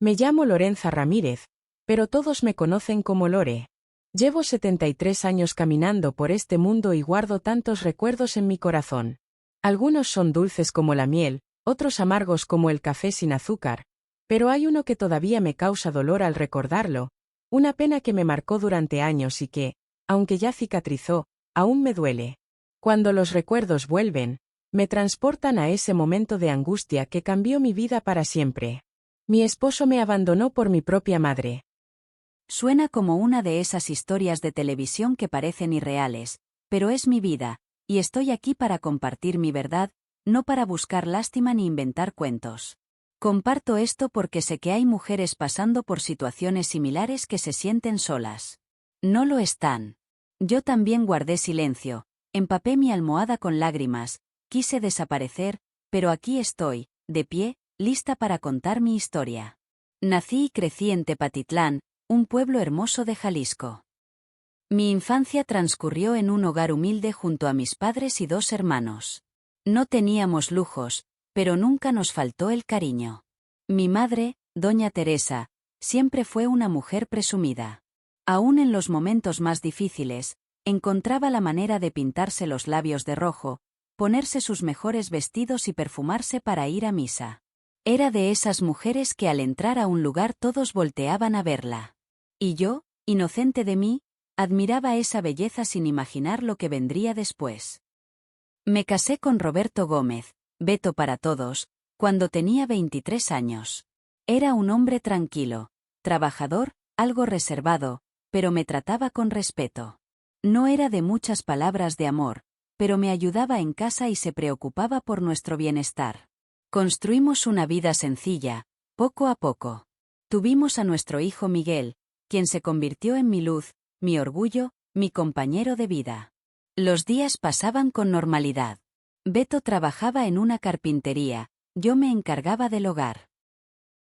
Me llamo Lorenza Ramírez, pero todos me conocen como Lore. Llevo 73 años caminando por este mundo y guardo tantos recuerdos en mi corazón. Algunos son dulces como la miel, otros amargos como el café sin azúcar, pero hay uno que todavía me causa dolor al recordarlo, una pena que me marcó durante años y que, aunque ya cicatrizó, aún me duele. Cuando los recuerdos vuelven, me transportan a ese momento de angustia que cambió mi vida para siempre. Mi esposo me abandonó por mi propia madre. Suena como una de esas historias de televisión que parecen irreales, pero es mi vida, y estoy aquí para compartir mi verdad, no para buscar lástima ni inventar cuentos. Comparto esto porque sé que hay mujeres pasando por situaciones similares que se sienten solas. No lo están. Yo también guardé silencio, empapé mi almohada con lágrimas, quise desaparecer, pero aquí estoy, de pie, lista para contar mi historia. Nací y crecí en Tepatitlán, un pueblo hermoso de Jalisco. Mi infancia transcurrió en un hogar humilde junto a mis padres y 2 hermanos. No teníamos lujos, pero nunca nos faltó el cariño. Mi madre, doña Teresa, siempre fue una mujer presumida. Aún en los momentos más difíciles, encontraba la manera de pintarse los labios de rojo, ponerse sus mejores vestidos y perfumarse para ir a misa. Era de esas mujeres que al entrar a un lugar todos volteaban a verla. Y yo, inocente de mí, admiraba esa belleza sin imaginar lo que vendría después. Me casé con Roberto Gómez, Beto para todos, cuando tenía 23 años. Era un hombre tranquilo, trabajador, algo reservado, pero me trataba con respeto. No era de muchas palabras de amor, pero me ayudaba en casa y se preocupaba por nuestro bienestar. Construimos una vida sencilla, poco a poco. Tuvimos a nuestro hijo Miguel, quien se convirtió en mi luz, mi orgullo, mi compañero de vida. Los días pasaban con normalidad. Beto trabajaba en una carpintería, yo me encargaba del hogar.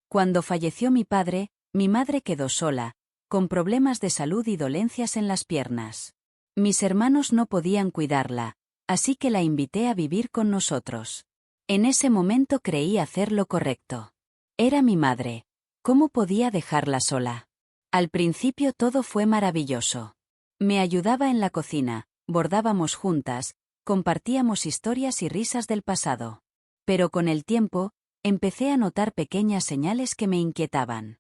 Cuando falleció mi padre, mi madre quedó sola, con problemas de salud y dolencias en las piernas. Mis hermanos no podían cuidarla, así que la invité a vivir con nosotros. En ese momento creí hacer lo correcto. Era mi madre. ¿Cómo podía dejarla sola? Al principio todo fue maravilloso. Me ayudaba en la cocina, bordábamos juntas, compartíamos historias y risas del pasado. Pero con el tiempo, empecé a notar pequeñas señales que me inquietaban.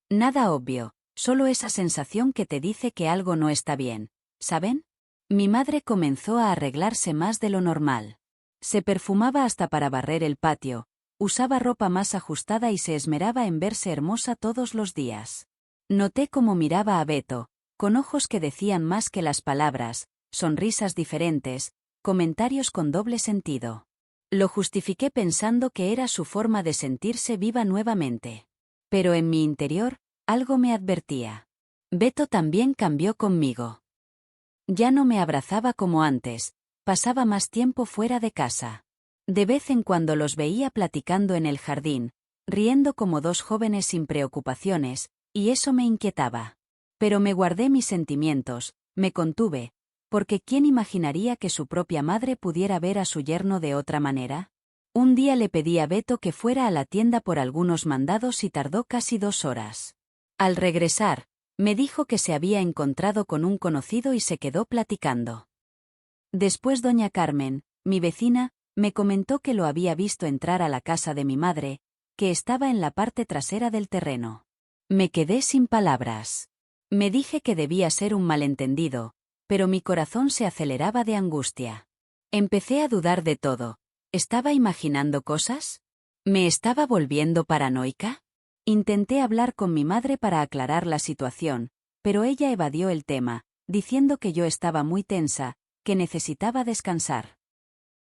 Nada obvio, solo esa sensación que te dice que algo no está bien, ¿saben? Mi madre comenzó a arreglarse más de lo normal. Se perfumaba hasta para barrer el patio, usaba ropa más ajustada y se esmeraba en verse hermosa todos los días. Noté cómo miraba a Beto, con ojos que decían más que las palabras, sonrisas diferentes, comentarios con doble sentido. Lo justifiqué pensando que era su forma de sentirse viva nuevamente. Pero en mi interior, algo me advertía. Beto también cambió conmigo. Ya no me abrazaba como antes, pasaba más tiempo fuera de casa. De vez en cuando los veía platicando en el jardín, riendo como 2 jóvenes sin preocupaciones, y eso me inquietaba. Pero me guardé mis sentimientos, me contuve, porque ¿quién imaginaría que su propia madre pudiera ver a su yerno de otra manera? Un día le pedí a Beto que fuera a la tienda por algunos mandados y tardó casi 2 horas. Al regresar, me dijo que se había encontrado con un conocido y se quedó platicando. Después doña Carmen, mi vecina, me comentó que lo había visto entrar a la casa de mi madre, que estaba en la parte trasera del terreno. Me quedé sin palabras. Me dije que debía ser un malentendido, pero mi corazón se aceleraba de angustia. Empecé a dudar de todo. ¿Estaba imaginando cosas? ¿Me estaba volviendo paranoica? Intenté hablar con mi madre para aclarar la situación, pero ella evadió el tema, diciendo que yo estaba muy tensa, que necesitaba descansar.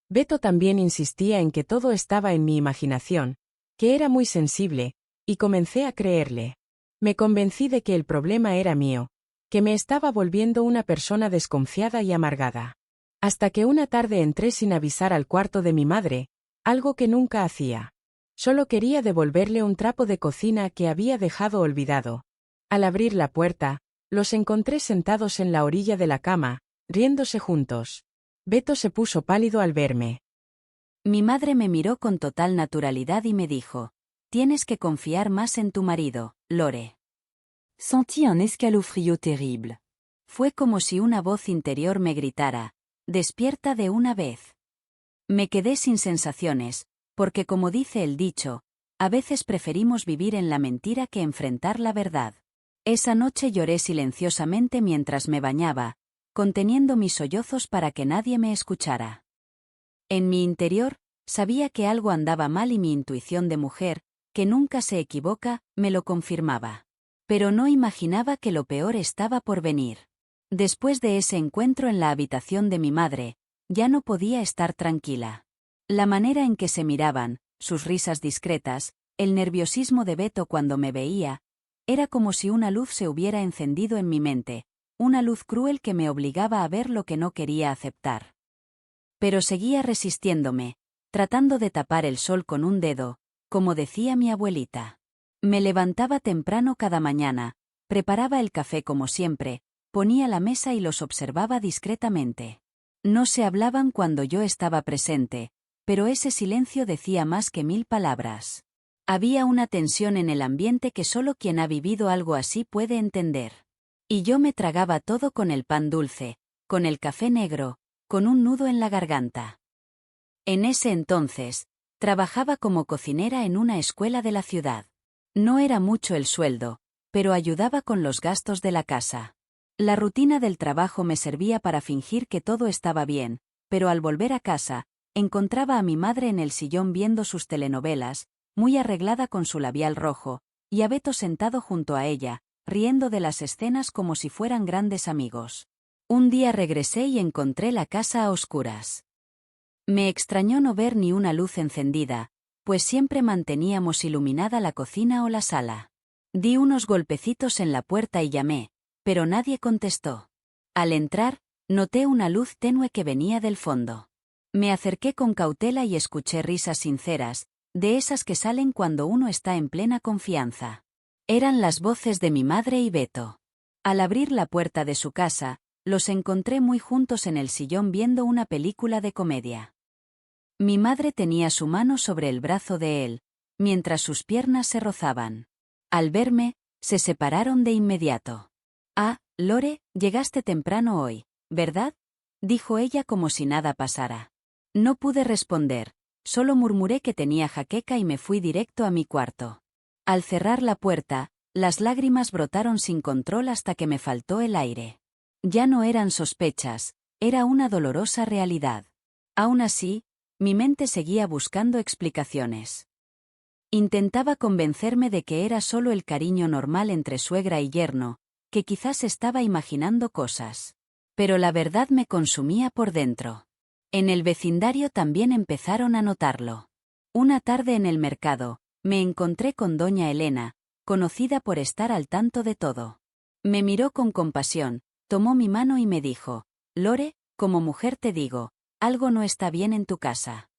Beto también insistía en que todo estaba en mi imaginación, que era muy sensible, y comencé a creerle. Me convencí de que el problema era mío, que me estaba volviendo una persona desconfiada y amargada. Hasta que una tarde entré sin avisar al cuarto de mi madre, algo que nunca hacía. Solo quería devolverle un trapo de cocina que había dejado olvidado. Al abrir la puerta, los encontré sentados en la orilla de la cama, riéndose juntos. Beto se puso pálido al verme. Mi madre me miró con total naturalidad y me dijo: Tienes que confiar más en tu marido, Lore. Sentis un escalofrío terrible. Fue como si una voz interior me gritara, despierta de una vez. Me quedé sin sensaciones, porque como dice el dicho, a veces preferimos vivir en la mentira que enfrentar la verdad. Esa noche lloré silenciosamente mientras me bañaba, conteniendo mis sollozos para que nadie me escuchara. En mi interior, sabía que algo andaba mal y mi intuición de mujer, que nunca se equivoca, me lo confirmaba. Pero no imaginaba que lo peor estaba por venir. Después de ese encuentro en la habitación de mi madre, ya no podía estar tranquila. La manera en que se miraban, sus risas discretas, el nerviosismo de Beto cuando me veía, era como si una luz se hubiera encendido en mi mente, una luz cruel que me obligaba a ver lo que no quería aceptar. Pero seguía resistiéndome, tratando de tapar el sol con un dedo, como decía mi abuelita. Me levantaba temprano cada mañana, preparaba el café como siempre, ponía la mesa y los observaba discretamente. No se hablaban cuando yo estaba presente, pero ese silencio decía más que 1000 palabras. Había una tensión en el ambiente que solo quien ha vivido algo así puede entender. Y yo me tragaba todo con el pan dulce, con el café negro, con un nudo en la garganta. En ese entonces, trabajaba como cocinera en una escuela de la ciudad. No era mucho el sueldo, pero ayudaba con los gastos de la casa. La rutina del trabajo me servía para fingir que todo estaba bien, pero al volver a casa, encontraba a mi madre en el sillón viendo sus telenovelas, muy arreglada con su labial rojo, y a Beto sentado junto a ella, riendo de las escenas como si fueran grandes amigos. Un día regresé y encontré la casa a oscuras. Me extrañó no ver ni una luz encendida, pues siempre manteníamos iluminada la cocina o la sala. Di unos golpecitos en la puerta y llamé, pero nadie contestó. Al entrar, noté una luz tenue que venía del fondo. Me acerqué con cautela y escuché risas sinceras, de esas que salen cuando uno está en plena confianza. Eran las voces de mi madre y Beto. Al abrir la puerta de su casa, los encontré muy juntos en el sillón viendo una película de comedia. Mi madre tenía su mano sobre el brazo de él, mientras sus piernas se rozaban. Al verme, se separaron de inmediato. «Ah, Lore, llegaste temprano hoy, ¿verdad?», dijo ella como si nada pasara. No pude responder, solo murmuré que tenía jaqueca y me fui directo a mi cuarto. Al cerrar la puerta, las lágrimas brotaron sin control hasta que me faltó el aire. Ya no eran sospechas, era una dolorosa realidad. Aún así, mi mente seguía buscando explicaciones. Intentaba convencerme de que era solo el cariño normal entre suegra y yerno, que quizás estaba imaginando cosas. Pero la verdad me consumía por dentro. En el vecindario también empezaron a notarlo. Una tarde en el mercado, me encontré con doña Elena, conocida por estar al tanto de todo. Me miró con compasión, tomó mi mano y me dijo: «Lore, como mujer te digo, algo no está bien en tu casa».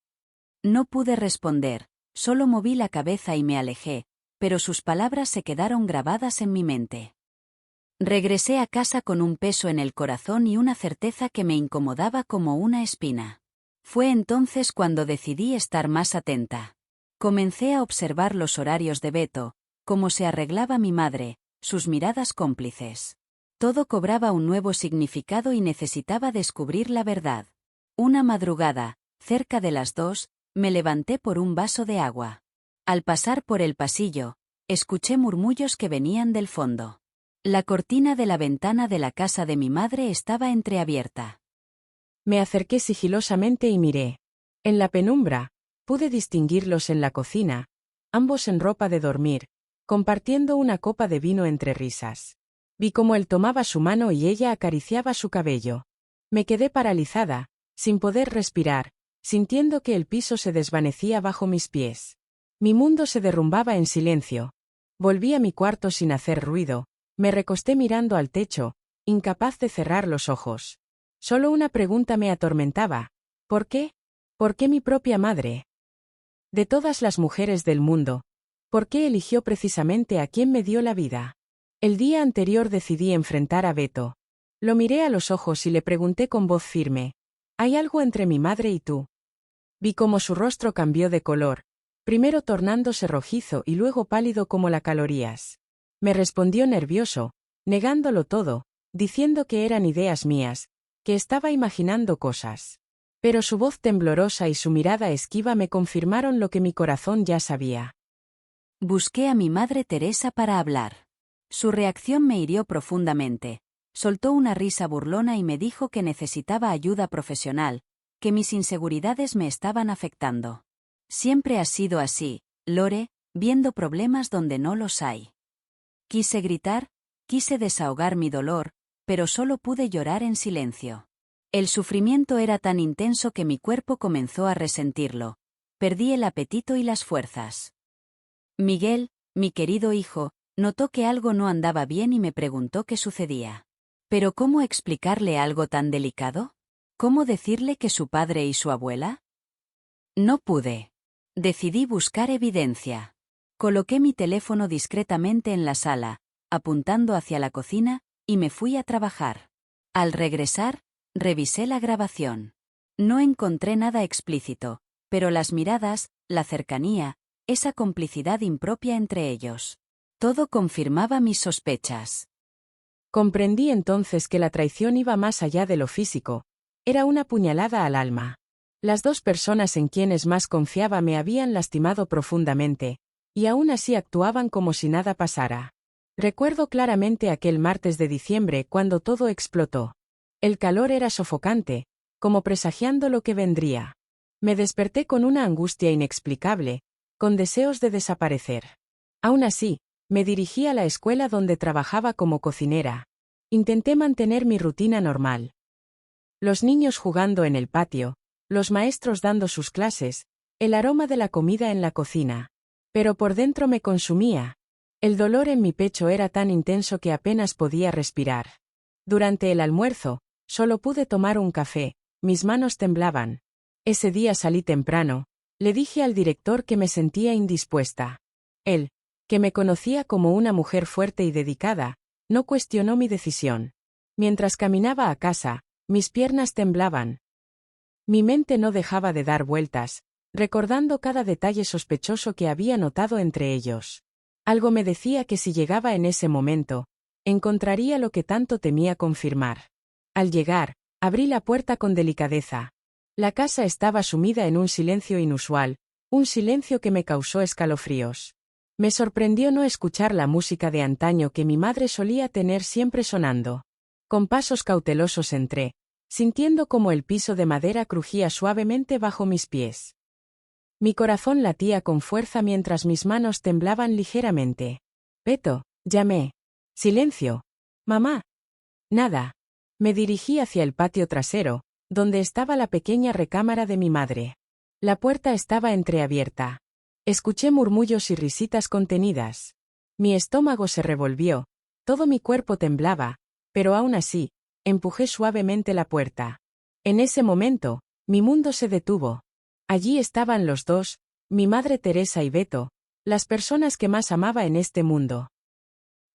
No pude responder, solo moví la cabeza y me alejé, pero sus palabras se quedaron grabadas en mi mente. Regresé a casa con un peso en el corazón y una certeza que me incomodaba como una espina. Fue entonces cuando decidí estar más atenta. Comencé a observar los horarios de Beto, cómo se arreglaba mi madre, sus miradas cómplices. Todo cobraba un nuevo significado y necesitaba descubrir la verdad. Una madrugada, cerca de las 2, me levanté por un vaso de agua. Al pasar por el pasillo, escuché murmullos que venían del fondo. La cortina de la ventana de la casa de mi madre estaba entreabierta. Me acerqué sigilosamente y miré. En la penumbra, pude distinguirlos en la cocina, ambos en ropa de dormir, compartiendo una copa de vino entre risas. Vi cómo él tomaba su mano y ella acariciaba su cabello. Me quedé paralizada, sin poder respirar, sintiendo que el piso se desvanecía bajo mis pies. Mi mundo se derrumbaba en silencio. Volví a mi cuarto sin hacer ruido, me recosté mirando al techo, incapaz de cerrar los ojos. Solo una pregunta me atormentaba. ¿Por qué? ¿Por qué mi propia madre? De todas las mujeres del mundo, ¿por qué eligió precisamente a quien me dio la vida? El día anterior decidí enfrentar a Beto. Lo miré a los ojos y le pregunté con voz firme: ¿hay algo entre mi madre y tú? Vi cómo su rostro cambió de color, primero tornándose rojizo y luego pálido como las calorías. Me respondió nervioso, negándolo todo, diciendo que eran ideas mías, que estaba imaginando cosas. Pero su voz temblorosa y su mirada esquiva me confirmaron lo que mi corazón ya sabía. Busqué a mi madre Teresa para hablar. Su reacción me hirió profundamente. Soltó una risa burlona y me dijo que necesitaba ayuda profesional, que mis inseguridades me estaban afectando. Siempre has sido así, Lore, viendo problemas donde no los hay. Quise gritar, quise desahogar mi dolor, pero solo pude llorar en silencio. El sufrimiento era tan intenso que mi cuerpo comenzó a resentirlo. Perdí el apetito y las fuerzas. Miguel, mi querido hijo, notó que algo no andaba bien y me preguntó qué sucedía. ¿Pero cómo explicarle algo tan delicado? ¿Cómo decirle que su padre y su abuela? No pude. Decidí buscar evidencia. Coloqué mi teléfono discretamente en la sala, apuntando hacia la cocina, y me fui a trabajar. Al regresar, revisé la grabación. No encontré nada explícito, pero las miradas, la cercanía, esa complicidad impropia entre ellos. Todo confirmaba mis sospechas. Comprendí entonces que la traición iba más allá de lo físico. Era una puñalada al alma. Las dos personas en quienes más confiaba me habían lastimado profundamente, y aún así actuaban como si nada pasara. Recuerdo claramente aquel martes de diciembre cuando todo explotó. El calor era sofocante, como presagiando lo que vendría. Me desperté con una angustia inexplicable, con deseos de desaparecer. Aún así, me dirigí a la escuela donde trabajaba como cocinera. Intenté mantener mi rutina normal. Los niños jugando en el patio, los maestros dando sus clases, el aroma de la comida en la cocina. Pero por dentro me consumía. El dolor en mi pecho era tan intenso que apenas podía respirar. Durante el almuerzo, solo pude tomar un café, mis manos temblaban. Ese día salí temprano, le dije al director que me sentía indispuesta. Él, que me conocía como una mujer fuerte y dedicada, no cuestionó mi decisión. Mientras caminaba a casa, mis piernas temblaban. Mi mente no dejaba de dar vueltas, recordando cada detalle sospechoso que había notado entre ellos. Algo me decía que si llegaba en ese momento, encontraría lo que tanto temía confirmar. Al llegar, abrí la puerta con delicadeza. La casa estaba sumida en un silencio inusual, un silencio que me causó escalofríos. Me sorprendió no escuchar la música de antaño que mi madre solía tener siempre sonando. Con pasos cautelosos entré, sintiendo como el piso de madera crujía suavemente bajo mis pies. Mi corazón latía con fuerza mientras mis manos temblaban ligeramente. «Beto», llamé. «Silencio. Mamá». Nada. Me dirigí hacia el patio trasero, donde estaba la pequeña recámara de mi madre. La puerta estaba entreabierta. Escuché murmullos y risitas contenidas. Mi estómago se revolvió, todo mi cuerpo temblaba, pero aún así, empujé suavemente la puerta. En ese momento, mi mundo se detuvo. Allí estaban los dos, mi madre Teresa y Beto, las personas que más amaba en este mundo.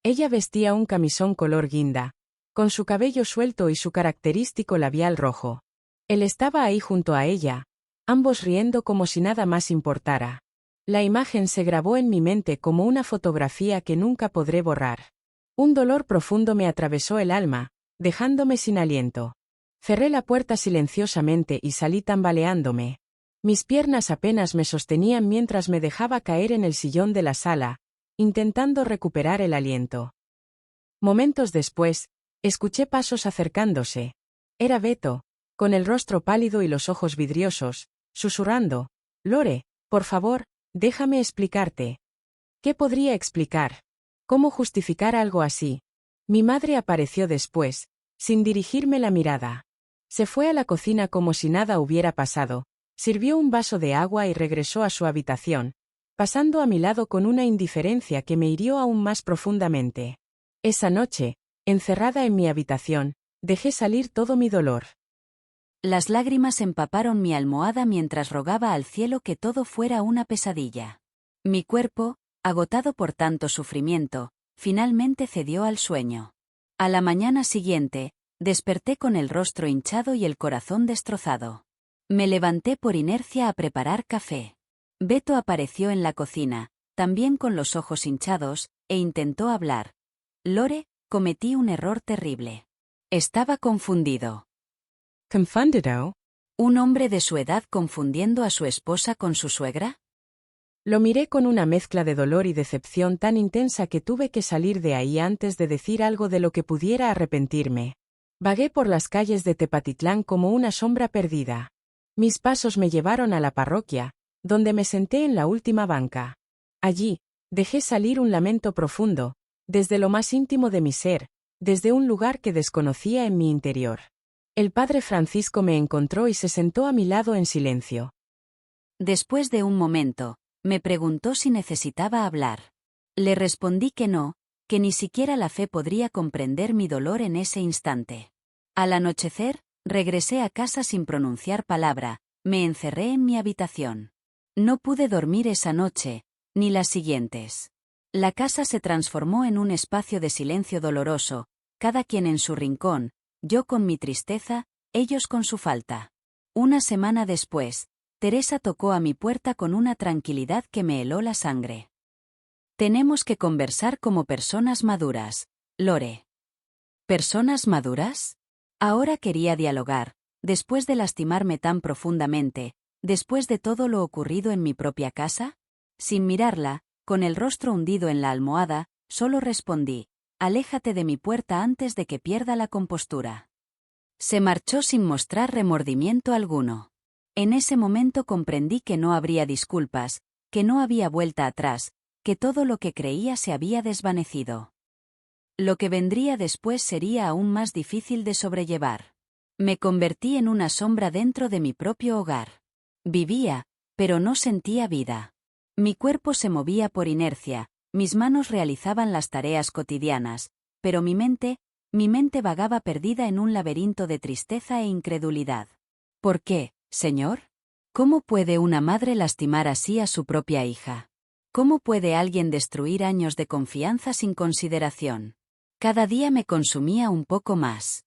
Ella vestía un camisón color guinda, con su cabello suelto y su característico labial rojo. Él estaba ahí junto a ella, ambos riendo como si nada más importara. La imagen se grabó en mi mente como una fotografía que nunca podré borrar. Un dolor profundo me atravesó el alma, dejándome sin aliento. Cerré la puerta silenciosamente y salí tambaleándome. Mis piernas apenas me sostenían mientras me dejaba caer en el sillón de la sala, intentando recuperar el aliento. Momentos después, escuché pasos acercándose. Era Beto, con el rostro pálido y los ojos vidriosos, susurrando: «Lore, por favor, déjame explicarte». ¿Qué podría explicar? ¿Cómo justificar algo así? Mi madre apareció después, sin dirigirme la mirada. Se fue a la cocina como si nada hubiera pasado, sirvió un vaso de agua y regresó a su habitación, pasando a mi lado con una indiferencia que me hirió aún más profundamente. Esa noche, encerrada en mi habitación, dejé salir todo mi dolor. Las lágrimas empaparon mi almohada mientras rogaba al cielo que todo fuera una pesadilla. Mi cuerpo, agotado por tanto sufrimiento, finalmente cedió al sueño. A la mañana siguiente, desperté con el rostro hinchado y el corazón destrozado. Me levanté por inercia a preparar café. Beto apareció en la cocina, también con los ojos hinchados, e intentó hablar. Lore, cometí un error terrible. Estaba confundido. ¿Confundido? ¿Un hombre de su edad confundiendo a su esposa con su suegra? Lo miré con una mezcla de dolor y decepción tan intensa que tuve que salir de ahí antes de decir algo de lo que pudiera arrepentirme. Vagué por las calles de Tepatitlán como una sombra perdida. Mis pasos me llevaron a la parroquia, donde me senté en la última banca. Allí, dejé salir un lamento profundo, desde lo más íntimo de mi ser, desde un lugar que desconocía en mi interior. El padre Francisco me encontró y se sentó a mi lado en silencio. Después de un momento, me preguntó si necesitaba hablar. Le respondí que no, que ni siquiera la fe podría comprender mi dolor en ese instante. Al anochecer, regresé a casa sin pronunciar palabra, me encerré en mi habitación. No pude dormir esa noche, ni las siguientes. La casa se transformó en un espacio de silencio doloroso, cada quien en su rincón, yo con mi tristeza, ellos con su falta. Una semana después, Teresa tocó a mi puerta con una tranquilidad que me heló la sangre. Tenemos que conversar como personas maduras, Lore. ¿Personas maduras? Ahora quería dialogar, después de lastimarme tan profundamente, después de todo lo ocurrido en mi propia casa. Sin mirarla, con el rostro hundido en la almohada, solo respondí, aléjate de mi puerta antes de que pierda la compostura. Se marchó sin mostrar remordimiento alguno. En ese momento comprendí que no habría disculpas, que no había vuelta atrás, que todo lo que creía se había desvanecido. Lo que vendría después sería aún más difícil de sobrellevar. Me convertí en una sombra dentro de mi propio hogar. Vivía, pero no sentía vida. Mi cuerpo se movía por inercia, mis manos realizaban las tareas cotidianas, pero mi mente vagaba perdida en un laberinto de tristeza e incredulidad. ¿Por qué, Señor? ¿Cómo puede una madre lastimar así a su propia hija? ¿Cómo puede alguien destruir años de confianza sin consideración? Cada día me consumía un poco más.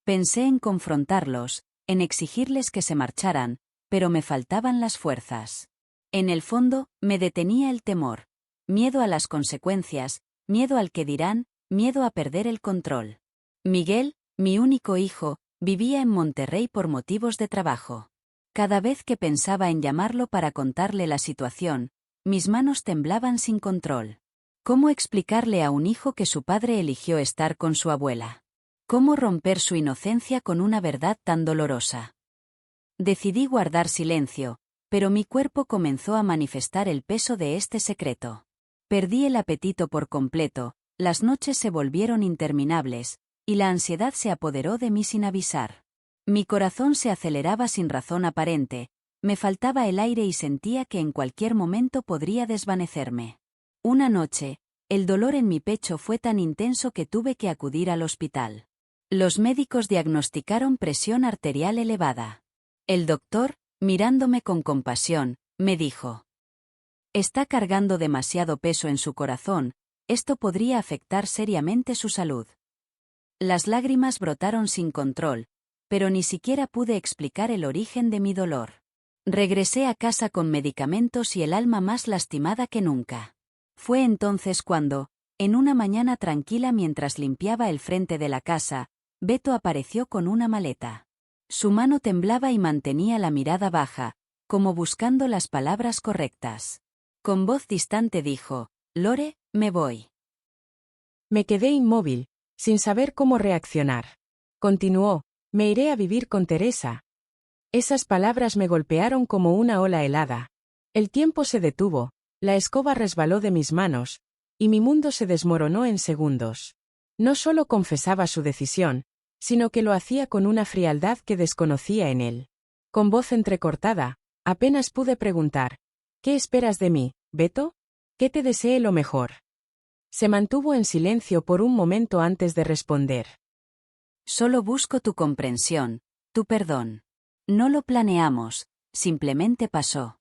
Pensé en confrontarlos, en exigirles que se marcharan, pero me faltaban las fuerzas. En el fondo, me detenía el temor. Miedo a las consecuencias, miedo al que dirán, miedo a perder el control. Miguel, mi único hijo, vivía en Monterrey por motivos de trabajo. Cada vez que pensaba en llamarlo para contarle la situación, mis manos temblaban sin control. ¿Cómo explicarle a un hijo que su padre eligió estar con su abuela? ¿Cómo romper su inocencia con una verdad tan dolorosa? Decidí guardar silencio, pero mi cuerpo comenzó a manifestar el peso de este secreto. Perdí el apetito por completo, las noches se volvieron interminables, y la ansiedad se apoderó de mí sin avisar. Mi corazón se aceleraba sin razón aparente, me faltaba el aire y sentía que en cualquier momento podría desvanecerme. Una noche, el dolor en mi pecho fue tan intenso que tuve que acudir al hospital. Los médicos diagnosticaron presión arterial elevada. El doctor, mirándome con compasión, me dijo: está cargando demasiado peso en su corazón, esto podría afectar seriamente su salud. Las lágrimas brotaron sin control, pero ni siquiera pude explicar el origen de mi dolor. Regresé a casa con medicamentos y el alma más lastimada que nunca. Fue entonces cuando, en una mañana tranquila mientras limpiaba el frente de la casa, Beto apareció con una maleta. Su mano temblaba y mantenía la mirada baja, como buscando las palabras correctas. Con voz distante dijo: Lore, me voy. Me quedé inmóvil, sin saber cómo reaccionar. Continuó: me iré a vivir con Teresa. Esas palabras me golpearon como una ola helada. El tiempo se detuvo, la escoba resbaló de mis manos, y mi mundo se desmoronó en segundos. No solo confesaba su decisión, sino que lo hacía con una frialdad que desconocía en él. Con voz entrecortada, apenas pude preguntar: ¿qué esperas de mí, Beto? Que te desee lo mejor. Se mantuvo en silencio por un momento antes de responder. Solo busco tu comprensión, tu perdón. No lo planeamos, simplemente pasó.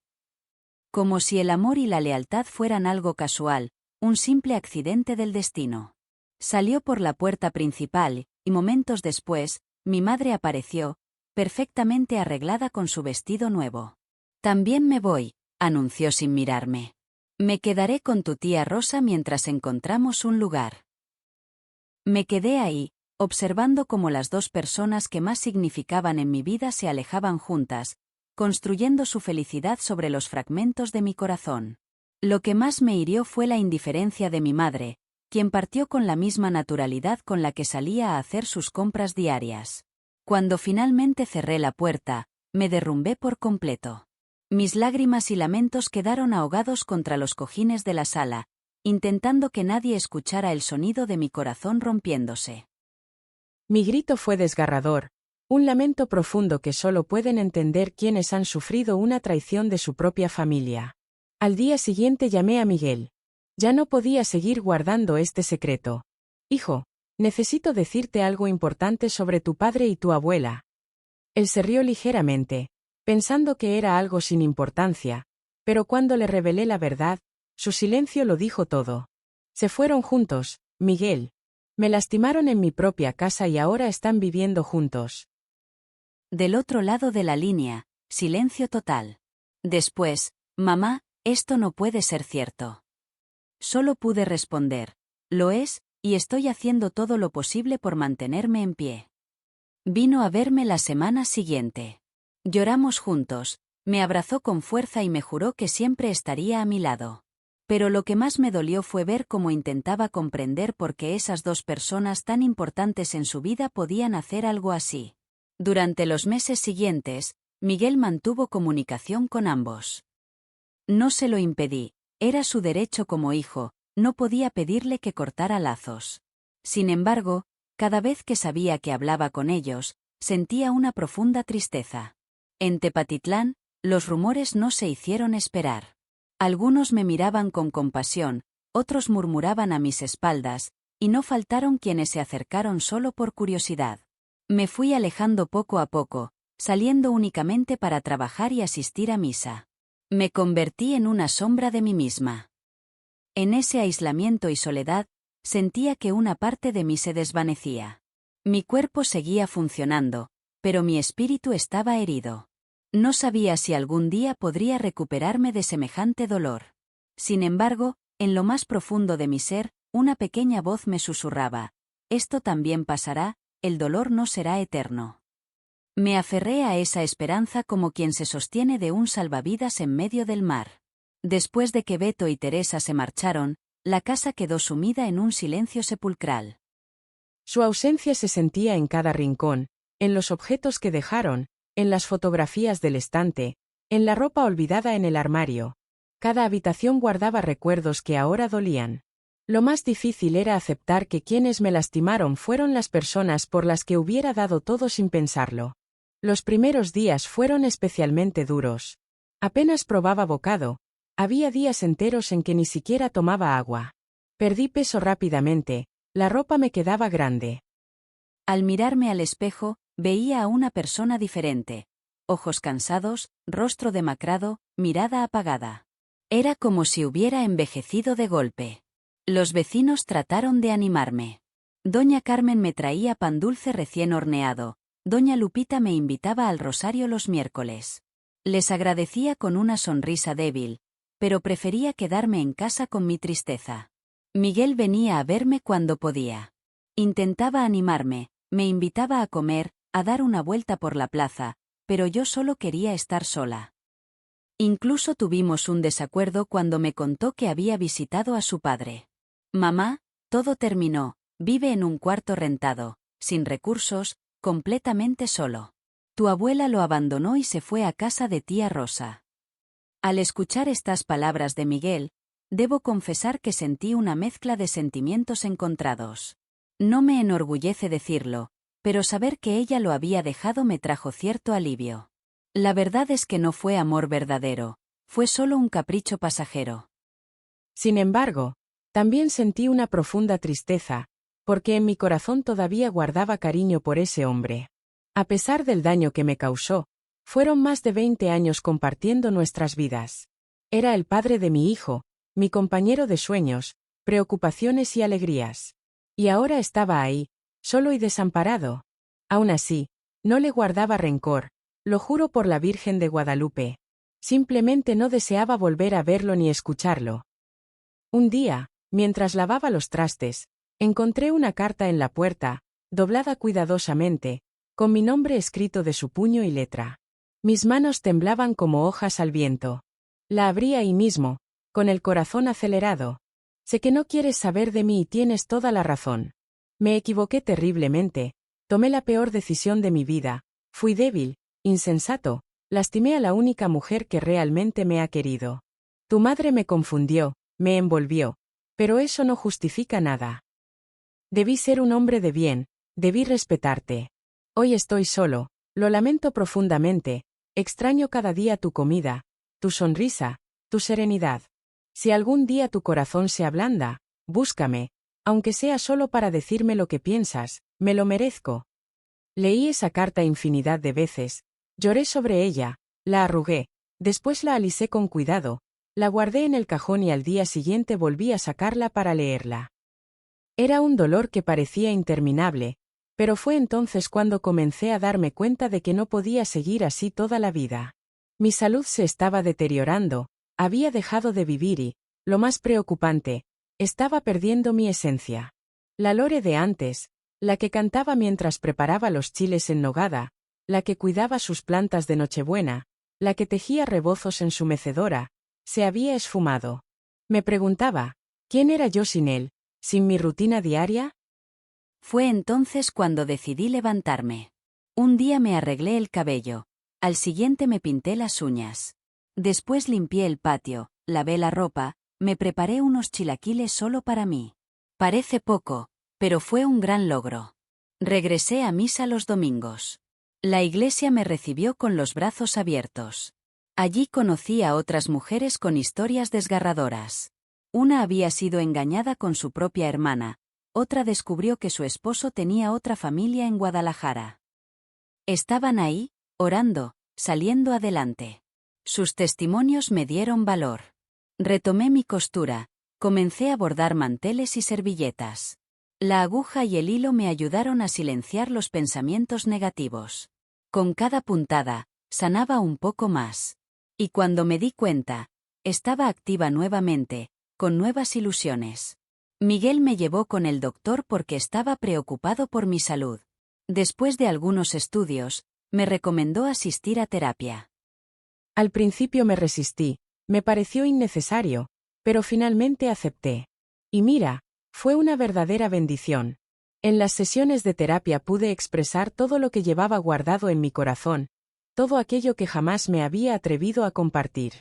Como si el amor y la lealtad fueran algo casual, un simple accidente del destino. Salió por la puerta principal, y momentos después, mi madre apareció, perfectamente arreglada con su vestido nuevo. También me voy, anunció sin mirarme. Me quedaré con tu tía Rosa mientras encontramos un lugar. Me quedé ahí, observando cómo las dos personas que más significaban en mi vida se alejaban juntas, construyendo su felicidad sobre los fragmentos de mi corazón. Lo que más me hirió fue la indiferencia de mi madre, quien partió con la misma naturalidad con la que salía a hacer sus compras diarias. Cuando finalmente cerré la puerta, me derrumbé por completo. Mis lágrimas y lamentos quedaron ahogados contra los cojines de la sala, intentando que nadie escuchara el sonido de mi corazón rompiéndose. Mi grito fue desgarrador, un lamento profundo que solo pueden entender quienes han sufrido una traición de su propia familia. Al día siguiente llamé a Miguel. Ya no podía seguir guardando este secreto. Hijo, necesito decirte algo importante sobre tu padre y tu abuela. Él se rió ligeramente, pensando que era algo sin importancia, pero cuando le revelé la verdad, su silencio lo dijo todo. Se fueron juntos, Miguel. Me lastimaron en mi propia casa y ahora están viviendo juntos. Del otro lado de la línea, silencio total. Después, mamá, esto no puede ser cierto. Solo pude responder, lo es, y estoy haciendo todo lo posible por mantenerme en pie. Vino a verme la semana siguiente. Lloramos juntos, me abrazó con fuerza y me juró que siempre estaría a mi lado. Pero lo que más me dolió fue ver cómo intentaba comprender por qué esas dos personas tan importantes en su vida podían hacer algo así. Durante los meses siguientes, Miguel mantuvo comunicación con ambos. No se lo impedí, era su derecho como hijo, no podía pedirle que cortara lazos. Sin embargo, cada vez que sabía que hablaba con ellos, sentía una profunda tristeza. En Tepatitlán, los rumores no se hicieron esperar. Algunos me miraban con compasión, otros murmuraban a mis espaldas, y no faltaron quienes se acercaron solo por curiosidad. Me fui alejando poco a poco, saliendo únicamente para trabajar y asistir a misa. Me convertí en una sombra de mí misma. En ese aislamiento y soledad, sentía que una parte de mí se desvanecía. Mi cuerpo seguía funcionando, pero mi espíritu estaba herido. No sabía si algún día podría recuperarme de semejante dolor. Sin embargo, en lo más profundo de mi ser, una pequeña voz me susurraba: esto también pasará, el dolor no será eterno. Me aferré a esa esperanza como quien se sostiene de un salvavidas en medio del mar. Después de que Beto y Teresa se marcharon, la casa quedó sumida en un silencio sepulcral. Su ausencia se sentía en cada rincón, en los objetos que dejaron, en las fotografías del estante, en la ropa olvidada en el armario. Cada habitación guardaba recuerdos que ahora dolían. Lo más difícil era aceptar que quienes me lastimaron fueron las personas por las que hubiera dado todo sin pensarlo. Los primeros días fueron especialmente duros. Apenas probaba bocado, había días enteros en que ni siquiera tomaba agua. Perdí peso rápidamente, la ropa me quedaba grande. Al mirarme al espejo, veía a una persona diferente. Ojos cansados, rostro demacrado, mirada apagada. Era como si hubiera envejecido de golpe. Los vecinos trataron de animarme. Doña Carmen me traía pan dulce recién horneado. Doña Lupita me invitaba al rosario los miércoles. Les agradecía con una sonrisa débil, pero prefería quedarme en casa con mi tristeza. Miguel venía a verme cuando podía. Intentaba animarme, me invitaba a comer, a dar una vuelta por la plaza, pero yo solo quería estar sola. Incluso tuvimos un desacuerdo cuando me contó que había visitado a su padre. Mamá, todo terminó, vive en un cuarto rentado, sin recursos, completamente solo. Tu abuela lo abandonó y se fue a casa de tía Rosa. Al escuchar estas palabras de Miguel, debo confesar que sentí una mezcla de sentimientos encontrados. No me enorgullece decirlo, pero saber que ella lo había dejado me trajo cierto alivio. La verdad es que no fue amor verdadero, fue solo un capricho pasajero. Sin embargo, también sentí una profunda tristeza, porque en mi corazón todavía guardaba cariño por ese hombre. A pesar del daño que me causó, fueron más de 20 años compartiendo nuestras vidas. Era el padre de mi hijo, mi compañero de sueños, preocupaciones y alegrías. Y ahora estaba ahí, solo y desamparado. Aún así, no le guardaba rencor, lo juro por la Virgen de Guadalupe. Simplemente no deseaba volver a verlo ni escucharlo. Un día, mientras lavaba los trastes, encontré una carta en la puerta, doblada cuidadosamente, con mi nombre escrito de su puño y letra. Mis manos temblaban como hojas al viento. La abrí ahí mismo, con el corazón acelerado. Sé que no quieres saber de mí y tienes toda la razón. Me equivoqué terriblemente, tomé la peor decisión de mi vida, fui débil, insensato, lastimé a la única mujer que realmente me ha querido. Tu madre me confundió, me envolvió, pero eso no justifica nada. Debí ser un hombre de bien, debí respetarte. Hoy estoy solo, lo lamento profundamente, extraño cada día tu comida, tu sonrisa, tu serenidad. Si algún día tu corazón se ablanda, búscame, aunque sea solo para decirme lo que piensas, me lo merezco. Leí esa carta infinidad de veces, lloré sobre ella, la arrugué, después la alisé con cuidado, la guardé en el cajón y al día siguiente volví a sacarla para leerla. Era un dolor que parecía interminable, pero fue entonces cuando comencé a darme cuenta de que no podía seguir así toda la vida. Mi salud se estaba deteriorando, había dejado de vivir y, lo más preocupante, estaba perdiendo mi esencia. La Lore de antes, la que cantaba mientras preparaba los chiles en nogada, la que cuidaba sus plantas de Nochebuena, la que tejía rebozos en su mecedora, se había esfumado. Me preguntaba, ¿quién era yo sin él, sin mi rutina diaria? Fue entonces cuando decidí levantarme. Un día me arreglé el cabello, al siguiente me pinté las uñas. Después limpié el patio, lavé la ropa, me preparé unos chilaquiles solo para mí. Parece poco, pero fue un gran logro. Regresé a misa los domingos. La iglesia me recibió con los brazos abiertos. Allí conocí a otras mujeres con historias desgarradoras. Una había sido engañada con su propia hermana, otra descubrió que su esposo tenía otra familia en Guadalajara. Estaban ahí, orando, saliendo adelante. Sus testimonios me dieron valor. Retomé mi costura, comencé a bordar manteles y servilletas. La aguja y el hilo me ayudaron a silenciar los pensamientos negativos. Con cada puntada, sanaba un poco más. Y cuando me di cuenta, estaba activa nuevamente, con nuevas ilusiones. Miguel me llevó con el doctor porque estaba preocupado por mi salud. Después de algunos estudios, me recomendó asistir a terapia. Al principio me resistí, me pareció innecesario, pero finalmente acepté. Y mira, fue una verdadera bendición. En las sesiones de terapia pude expresar todo lo que llevaba guardado en mi corazón, todo aquello que jamás me había atrevido a compartir.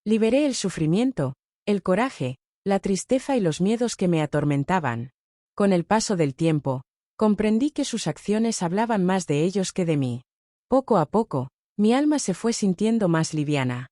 Liberé el sufrimiento, el coraje, la tristeza y los miedos que me atormentaban. Con el paso del tiempo, comprendí que sus acciones hablaban más de ellos que de mí. Poco a poco, mi alma se fue sintiendo más liviana.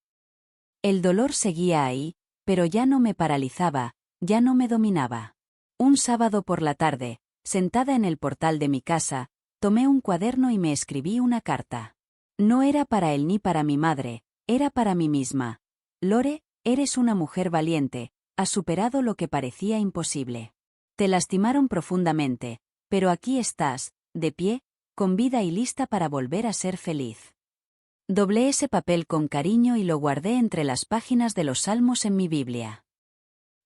El dolor seguía ahí, pero ya no me paralizaba, ya no me dominaba. Un sábado por la tarde, sentada en el portal de mi casa, tomé un cuaderno y me escribí una carta. No era para él ni para mi madre, era para mí misma. Lore, eres una mujer valiente, has superado lo que parecía imposible. Te lastimaron profundamente, pero aquí estás, de pie, con vida y lista para volver a ser feliz. Doblé ese papel con cariño y lo guardé entre las páginas de los salmos en mi Biblia.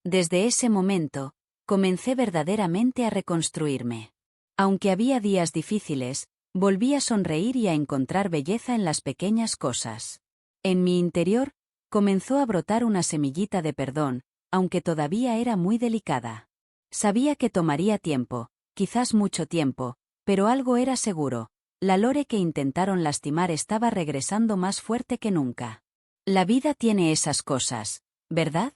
Desde ese momento, comencé verdaderamente a reconstruirme. Aunque había días difíciles, volví a sonreír y a encontrar belleza en las pequeñas cosas. En mi interior, comenzó a brotar una semillita de perdón, aunque todavía era muy delicada. Sabía que tomaría tiempo, quizás mucho tiempo, pero algo era seguro. La Lore que intentaron lastimar estaba regresando más fuerte que nunca. La vida tiene esas cosas, ¿verdad?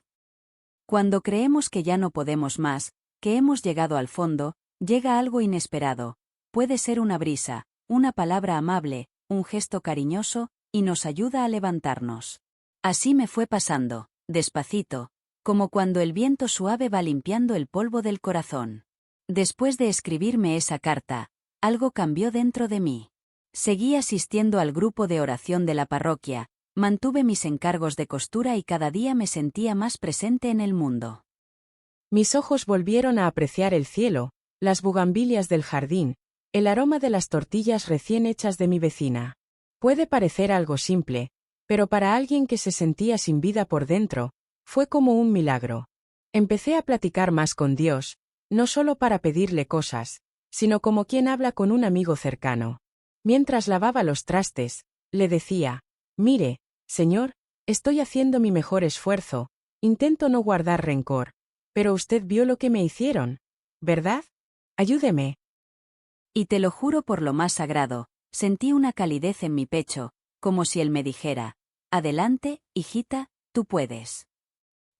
Cuando creemos que ya no podemos más, que hemos llegado al fondo, llega algo inesperado. Puede ser una brisa, una palabra amable, un gesto cariñoso, y nos ayuda a levantarnos. Así me fue pasando, despacito, como cuando el viento suave va limpiando el polvo del corazón. Después de escribirme esa carta, algo cambió dentro de mí. Seguí asistiendo al grupo de oración de la parroquia, mantuve mis encargos de costura y cada día me sentía más presente en el mundo. Mis ojos volvieron a apreciar el cielo, las bugambilias del jardín, el aroma de las tortillas recién hechas de mi vecina. Puede parecer algo simple, pero para alguien que se sentía sin vida por dentro, fue como un milagro. Empecé a platicar más con Dios, no solo para pedirle cosas, sino como quien habla con un amigo cercano. Mientras lavaba los trastes, le decía: «Mire, Señor, estoy haciendo mi mejor esfuerzo, intento no guardar rencor, pero usted vio lo que me hicieron, ¿verdad? Ayúdeme». Y te lo juro por lo más sagrado, sentí una calidez en mi pecho, como si él me dijera: «Adelante, hijita, tú puedes».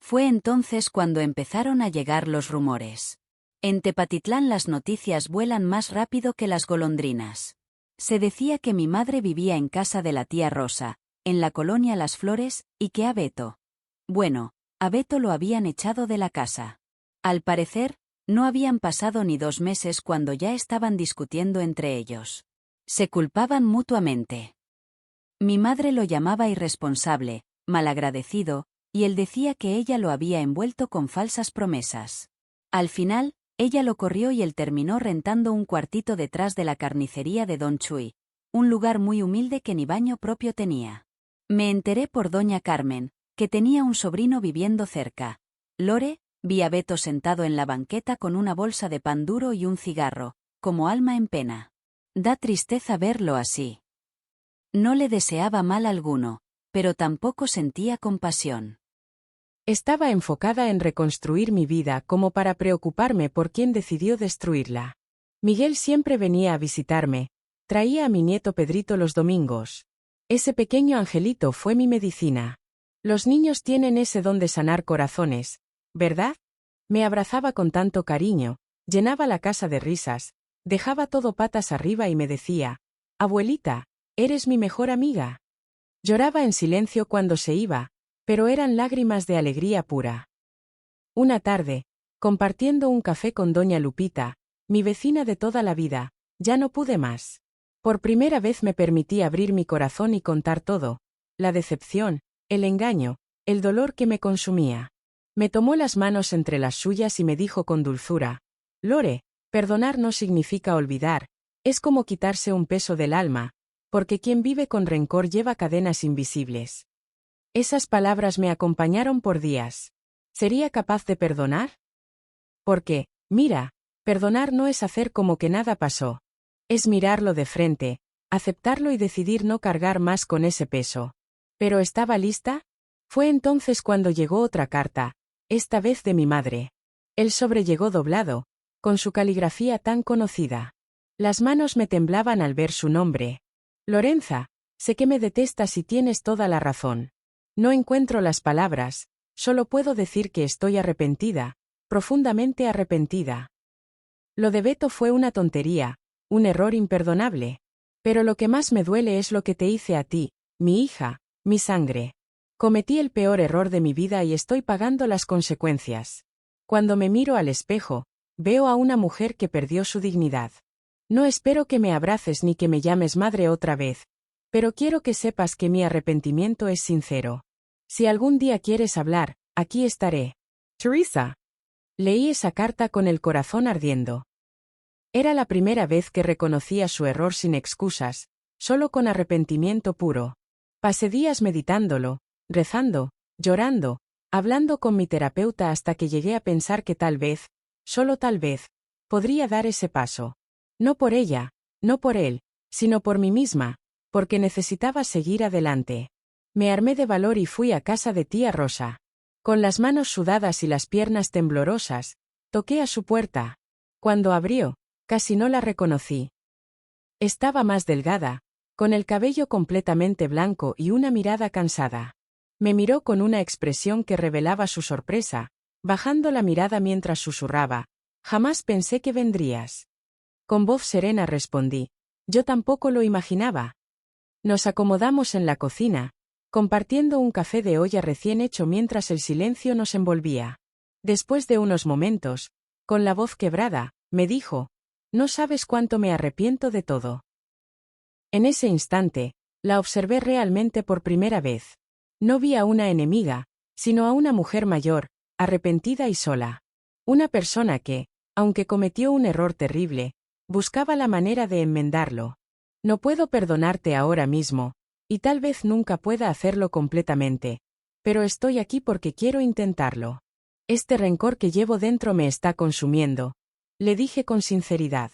Fue entonces cuando empezaron a llegar los rumores. En Tepatitlán las noticias vuelan más rápido que las golondrinas. Se decía que mi madre vivía en casa de la tía Rosa, en la colonia Las Flores, y que a Beto. Bueno, a Beto lo habían echado de la casa. Al parecer, no habían pasado ni 2 meses cuando ya estaban discutiendo entre ellos. Se culpaban mutuamente. Mi madre lo llamaba irresponsable, malagradecido, y él decía que ella lo había envuelto con falsas promesas. Al final, ella lo corrió y él terminó rentando un cuartito detrás de la carnicería de Don Chuy, un lugar muy humilde que ni baño propio tenía. Me enteré por doña Carmen, que tenía un sobrino viviendo cerca. Lore, vi a Beto sentado en la banqueta con una bolsa de pan duro y un cigarro, como alma en pena. Da tristeza verlo así. No le deseaba mal alguno, pero tampoco sentía compasión. Estaba enfocada en reconstruir mi vida como para preocuparme por quién decidió destruirla. Miguel siempre venía a visitarme, traía a mi nieto Pedrito los domingos. Ese pequeño angelito fue mi medicina. Los niños tienen ese don de sanar corazones, ¿verdad? Me abrazaba con tanto cariño, llenaba la casa de risas, dejaba todo patas arriba y me decía: «Abuelita, eres mi mejor amiga». Lloraba en silencio cuando se iba, pero eran lágrimas de alegría pura. Una tarde, compartiendo un café con doña Lupita, mi vecina de toda la vida, ya no pude más. Por primera vez me permití abrir mi corazón y contar todo: la decepción, el engaño, el dolor que me consumía. Me tomó las manos entre las suyas y me dijo con dulzura: «Lore, perdonar no significa olvidar, es como quitarse un peso del alma, porque quien vive con rencor lleva cadenas invisibles». Esas palabras me acompañaron por días. ¿Sería capaz de perdonar? Porque, mira, perdonar no es hacer como que nada pasó. Es mirarlo de frente, aceptarlo y decidir no cargar más con ese peso. ¿Pero estaba lista? Fue entonces cuando llegó otra carta, esta vez de mi madre. El sobre llegó doblado, con su caligrafía tan conocida. Las manos me temblaban al ver su nombre. «Lorenza, sé que me detestas y tienes toda la razón. No encuentro las palabras, solo puedo decir que estoy arrepentida, profundamente arrepentida. Lo de Beto fue una tontería, un error imperdonable. Pero lo que más me duele es lo que te hice a ti, mi hija, mi sangre. Cometí el peor error de mi vida y estoy pagando las consecuencias. Cuando me miro al espejo, veo a una mujer que perdió su dignidad. No espero que me abraces ni que me llames madre otra vez, pero quiero que sepas que mi arrepentimiento es sincero. Si algún día quieres hablar, aquí estaré. Teresa». Leí esa carta con el corazón ardiendo. Era la primera vez que reconocía su error sin excusas, solo con arrepentimiento puro. Pasé días meditándolo, rezando, llorando, hablando con mi terapeuta hasta que llegué a pensar que tal vez, solo tal vez, podría dar ese paso. No por ella, no por él, sino por mí misma, porque necesitaba seguir adelante. Me armé de valor y fui a casa de tía Rosa. Con las manos sudadas y las piernas temblorosas, toqué a su puerta. Cuando abrió, casi no la reconocí. Estaba más delgada, con el cabello completamente blanco y una mirada cansada. Me miró con una expresión que revelaba su sorpresa, bajando la mirada mientras susurraba: «Jamás pensé que vendrías». Con voz serena respondí: «Yo tampoco lo imaginaba». Nos acomodamos en la cocina, compartiendo un café de olla recién hecho mientras el silencio nos envolvía. Después de unos momentos, con la voz quebrada, me dijo: «No sabes cuánto me arrepiento de todo». En ese instante, la observé realmente por primera vez. No vi a una enemiga, sino a una mujer mayor, arrepentida y sola. Una persona que, aunque cometió un error terrible, buscaba la manera de enmendarlo. «No puedo perdonarte ahora mismo, Y tal vez nunca pueda hacerlo completamente. Pero estoy aquí porque quiero intentarlo. Este rencor que llevo dentro me está consumiendo. Le dije con sinceridad.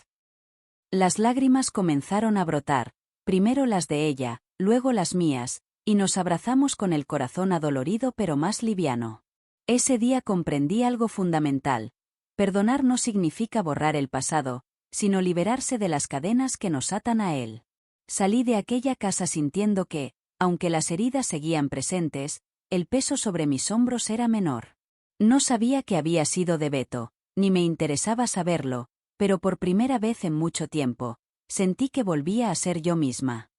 Las lágrimas comenzaron a brotar, primero las de ella, luego las mías, y nos abrazamos con el corazón adolorido pero más liviano. Ese día comprendí algo fundamental. Perdonar no significa borrar el pasado, sino liberarse de las cadenas que nos atan a él. Salí de aquella casa sintiendo que, aunque las heridas seguían presentes, el peso sobre mis hombros era menor. No sabía que había sido de Beto, ni me interesaba saberlo, pero por primera vez en mucho tiempo, sentí que volvía a ser yo misma.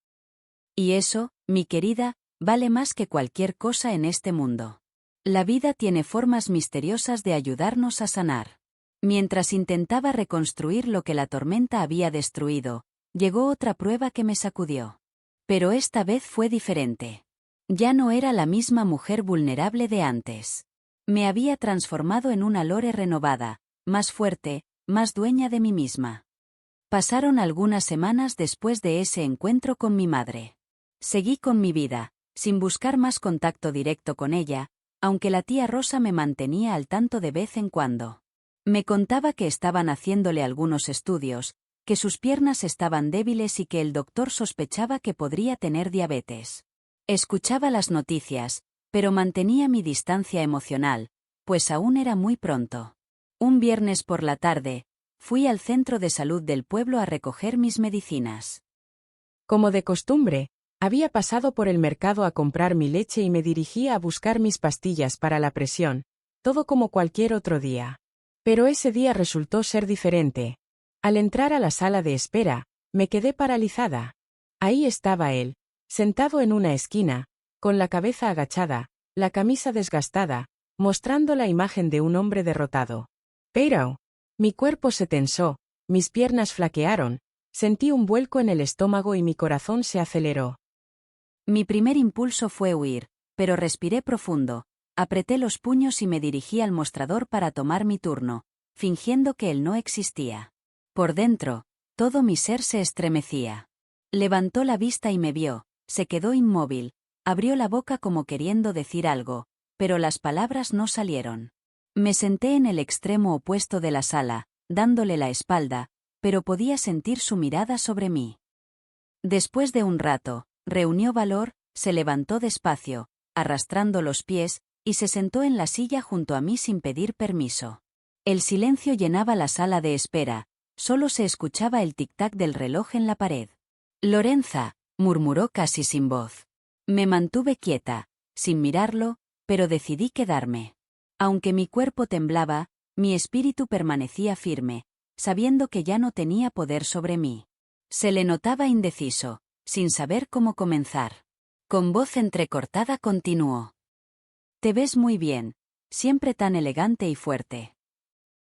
Y eso, mi querida, vale más que cualquier cosa en este mundo. La vida tiene formas misteriosas de ayudarnos a sanar. Mientras intentaba reconstruir lo que la tormenta había destruido, llegó otra prueba que me sacudió. Pero esta vez fue diferente. Ya no era la misma mujer vulnerable de antes. Me había transformado en una Lore renovada, más fuerte, más dueña de mí misma. Pasaron algunas semanas después de ese encuentro con mi madre. Seguí con mi vida, sin buscar más contacto directo con ella, aunque la tía Rosa me mantenía al tanto de vez en cuando. Me contaba que estaban haciéndole algunos estudios, que sus piernas estaban débiles y que el doctor sospechaba que podría tener diabetes. Escuchaba las noticias, pero mantenía mi distancia emocional, pues aún era muy pronto. Un viernes por la tarde, fui al centro de salud del pueblo a recoger mis medicinas. Como de costumbre, había pasado por el mercado a comprar mi leche y me dirigía a buscar mis pastillas para la presión, todo como cualquier otro día. Pero ese día resultó ser diferente. Al entrar a la sala de espera, me quedé paralizada. Ahí estaba él, sentado en una esquina, con la cabeza agachada, la camisa desgastada, mostrando la imagen de un hombre derrotado. Pero, mi cuerpo se tensó, mis piernas flaquearon, sentí un vuelco en el estómago y mi corazón se aceleró. Mi primer impulso fue huir, pero respiré profundo, apreté los puños y me dirigí al mostrador para tomar mi turno, fingiendo que él no existía. Por dentro, todo mi ser se estremecía. Levantó la vista y me vio, se quedó inmóvil, abrió la boca como queriendo decir algo, pero las palabras no salieron. Me senté en el extremo opuesto de la sala, dándole la espalda, pero podía sentir su mirada sobre mí. Después de un rato, reunió valor, se levantó despacio, arrastrando los pies, y se sentó en la silla junto a mí sin pedir permiso. El silencio llenaba la sala de espera, solo se escuchaba el tic-tac del reloj en la pared. «Lorenza», murmuró casi sin voz. Me mantuve quieta, sin mirarlo, pero decidí quedarme. Aunque mi cuerpo temblaba, mi espíritu permanecía firme, sabiendo que ya no tenía poder sobre mí. Se le notaba indeciso, sin saber cómo comenzar. Con voz entrecortada continuó. «Te ves muy bien, siempre tan elegante y fuerte».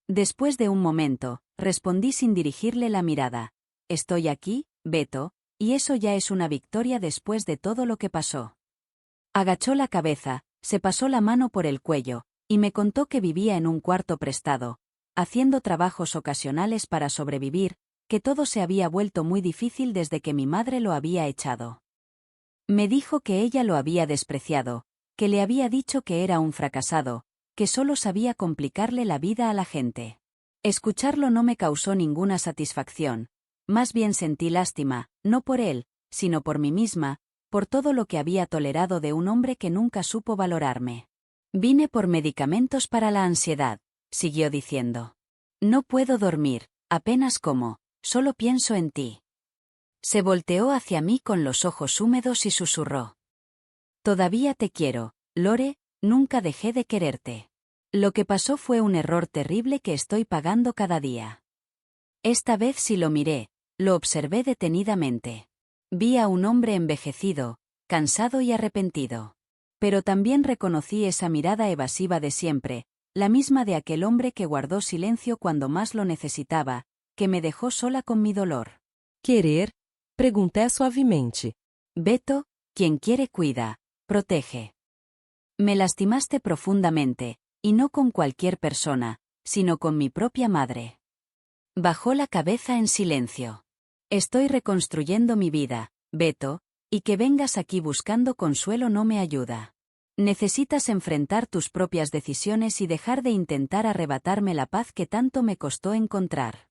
Después de un momento, respondí sin dirigirle la mirada. «Estoy aquí, Beto, y eso ya es una victoria después de todo lo que pasó». Agachó la cabeza, se pasó la mano por el cuello, y me contó que vivía en un cuarto prestado, haciendo trabajos ocasionales para sobrevivir, que todo se había vuelto muy difícil desde que mi madre lo había echado. Me dijo que ella lo había despreciado, que le había dicho que era un fracasado, que solo sabía complicarle la vida a la gente. Escucharlo no me causó ninguna satisfacción, más bien sentí lástima, no por él, sino por mí misma, por todo lo que había tolerado de un hombre que nunca supo valorarme. «Vine por medicamentos para la ansiedad», siguió diciendo. «No puedo dormir, apenas como, solo pienso en ti». Se volteó hacia mí con los ojos húmedos y susurró. «Todavía te quiero, Lore, nunca dejé de quererte. Lo que pasó fue un error terrible que estoy pagando cada día». Esta vez sí lo miré, lo observé detenidamente. Vi a un hombre envejecido, cansado y arrepentido. Pero también reconocí esa mirada evasiva de siempre, la misma de aquel hombre que guardó silencio cuando más lo necesitaba, que me dejó sola con mi dolor. Querer, pregunté suavemente. Beto, quien quiere cuida, protege. Me lastimaste profundamente, y no con cualquier persona, sino con mi propia madre. Bajó la cabeza en silencio. Estoy reconstruyendo mi vida, Beto, Y que vengas aquí buscando consuelo no me ayuda. Necesitas enfrentar tus propias decisiones y dejar de intentar arrebatarme la paz que tanto me costó encontrar.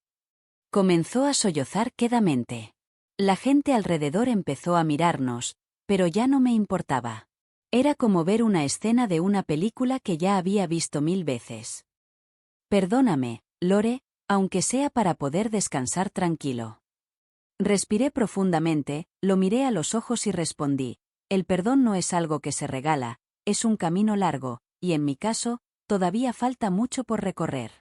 Comenzó a sollozar quedamente. La gente alrededor empezó a mirarnos, pero ya no me importaba. Era como ver una escena de una película que ya había visto 1000 veces. Perdóname, Lore, aunque sea para poder descansar tranquilo. Respiré profundamente, lo miré a los ojos y respondí, el perdón no es algo que se regala, es un camino largo, y en mi caso, todavía falta mucho por recorrer.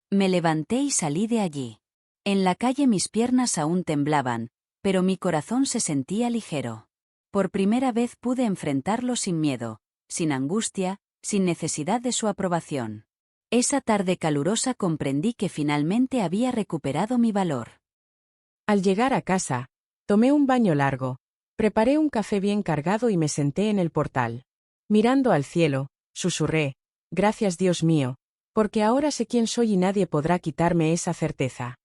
Me levanté y salí de allí. En la calle mis piernas aún temblaban, pero mi corazón se sentía ligero. Por primera vez pude enfrentarlo sin miedo, sin angustia, sin necesidad de su aprobación. Esa tarde calurosa comprendí que finalmente había recuperado mi valor. Al llegar a casa, tomé un baño largo, preparé un café bien cargado y me senté en el portal. Mirando al cielo, susurré, gracias Dios mío, porque ahora sé quién soy y nadie podrá quitarme esa certeza.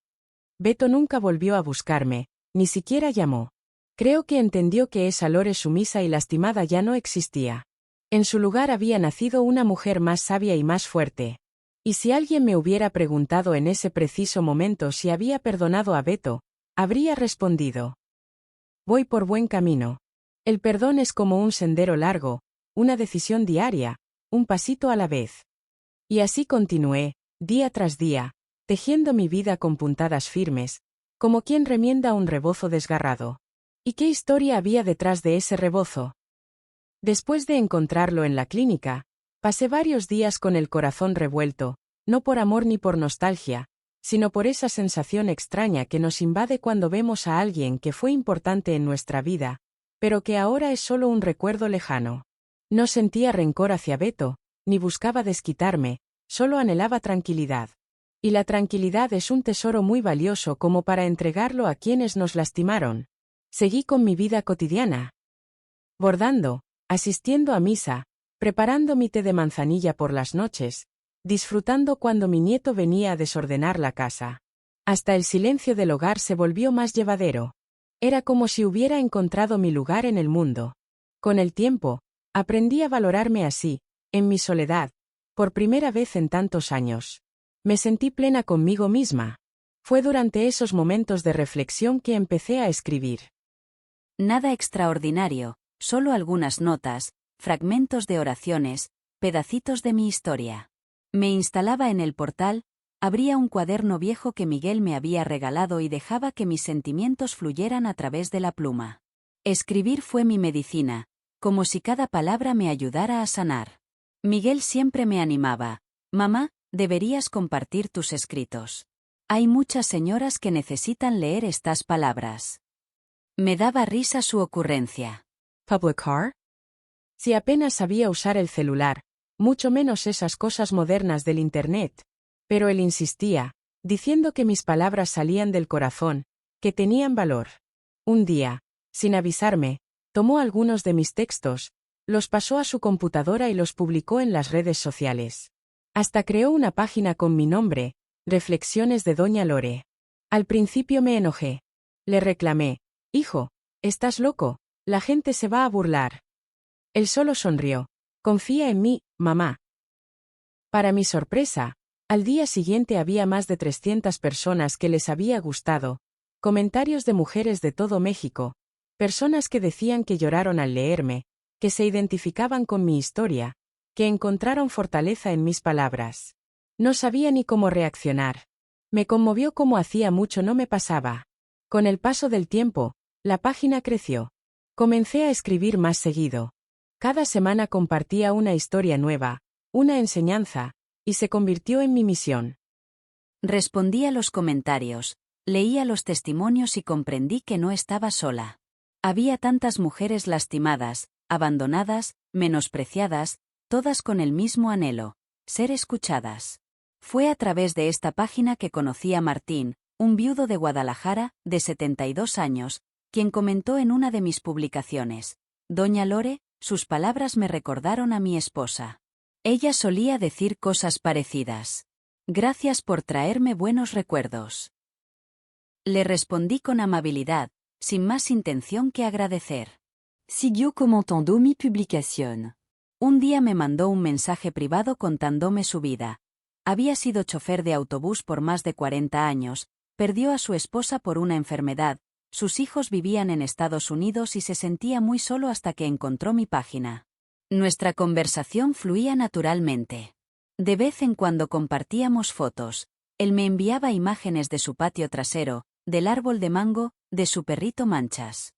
Beto nunca volvió a buscarme, ni siquiera llamó. Creo que entendió que esa Lore sumisa y lastimada ya no existía. En su lugar había nacido una mujer más sabia y más fuerte. Y si alguien me hubiera preguntado en ese preciso momento si había perdonado a Beto, habría respondido: voy por buen camino. El perdón es como un sendero largo, una decisión diaria, un pasito a la vez. Y así continué, día tras día, tejiendo mi vida con puntadas firmes, como quien remienda un rebozo desgarrado. ¿Y qué historia había detrás de ese rebozo? Después de encontrarlo en la clínica, pasé varios días con el corazón revuelto, no por amor ni por nostalgia, sino por esa sensación extraña que nos invade cuando vemos a alguien que fue importante en nuestra vida, pero que ahora es solo un recuerdo lejano. No sentía rencor hacia Beto, ni buscaba desquitarme, solo anhelaba tranquilidad. Y la tranquilidad es un tesoro muy valioso como para entregarlo a quienes nos lastimaron. Seguí con mi vida cotidiana. Bordando, asistiendo a misa, preparando mi té de manzanilla por las noches, disfrutando cuando mi nieto venía a desordenar la casa. Hasta el silencio del hogar se volvió más llevadero. Era como si hubiera encontrado mi lugar en el mundo. Con el tiempo, aprendí a valorarme así, en mi soledad, por primera vez en tantos años. Me sentí plena conmigo misma. Fue durante esos momentos de reflexión que empecé a escribir. Nada extraordinario, solo algunas notas, fragmentos de oraciones, pedacitos de mi historia. Me instalaba en el portal, abría un cuaderno viejo que Miguel me había regalado y dejaba que mis sentimientos fluyeran a través de la pluma. Escribir fue mi medicina, como si cada palabra me ayudara a sanar. Miguel siempre me animaba: mamá, deberías compartir tus escritos. Hay muchas señoras que necesitan leer estas palabras. Me daba risa su ocurrencia. ¿Public car? Si apenas sabía usar el celular, mucho menos esas cosas modernas del Internet. Pero él insistía, diciendo que mis palabras salían del corazón, que tenían valor. Un día, sin avisarme, tomó algunos de mis textos, los pasó a su computadora y los publicó en las redes sociales. Hasta creó una página con mi nombre, Reflexiones de Doña Lore. Al principio me enojé. Le reclamé: hijo, ¿estás loco? La gente se va a burlar. Él solo sonrió: confía en mí, mamá. Para mi sorpresa, al día siguiente había más de 300 personas que les había gustado, comentarios de mujeres de todo México, personas que decían que lloraron al leerme, que se identificaban con mi historia, que encontraron fortaleza en mis palabras. No sabía ni cómo reaccionar. Me conmovió como hacía mucho no me pasaba. Con el paso del tiempo, la página creció. Comencé a escribir más seguido. Cada semana compartía una historia nueva, una enseñanza, y se convirtió en mi misión. Respondí a los comentarios, leía los testimonios y comprendí que no estaba sola. Había tantas mujeres lastimadas, abandonadas, menospreciadas, todas con el mismo anhelo: ser escuchadas. Fue a través de esta página que conocí a Martín, un viudo de Guadalajara, de 72 años, quien comentó en una de mis publicaciones: Doña Lore, sus palabras me recordaron a mi esposa. Ella solía decir cosas parecidas. Gracias por traerme buenos recuerdos. Le respondí con amabilidad: sin más intención que agradecer. Siguió comentando mi publicación. Un día me mandó un mensaje privado contándome su vida. Había sido chofer de autobús por más de 40 años, perdió a su esposa por una enfermedad, sus hijos vivían en Estados Unidos y se sentía muy solo hasta que encontró mi página. Nuestra conversación fluía naturalmente. De vez en cuando compartíamos fotos. Él me enviaba imágenes de su patio trasero, del árbol de mango, de su perrito Manchas.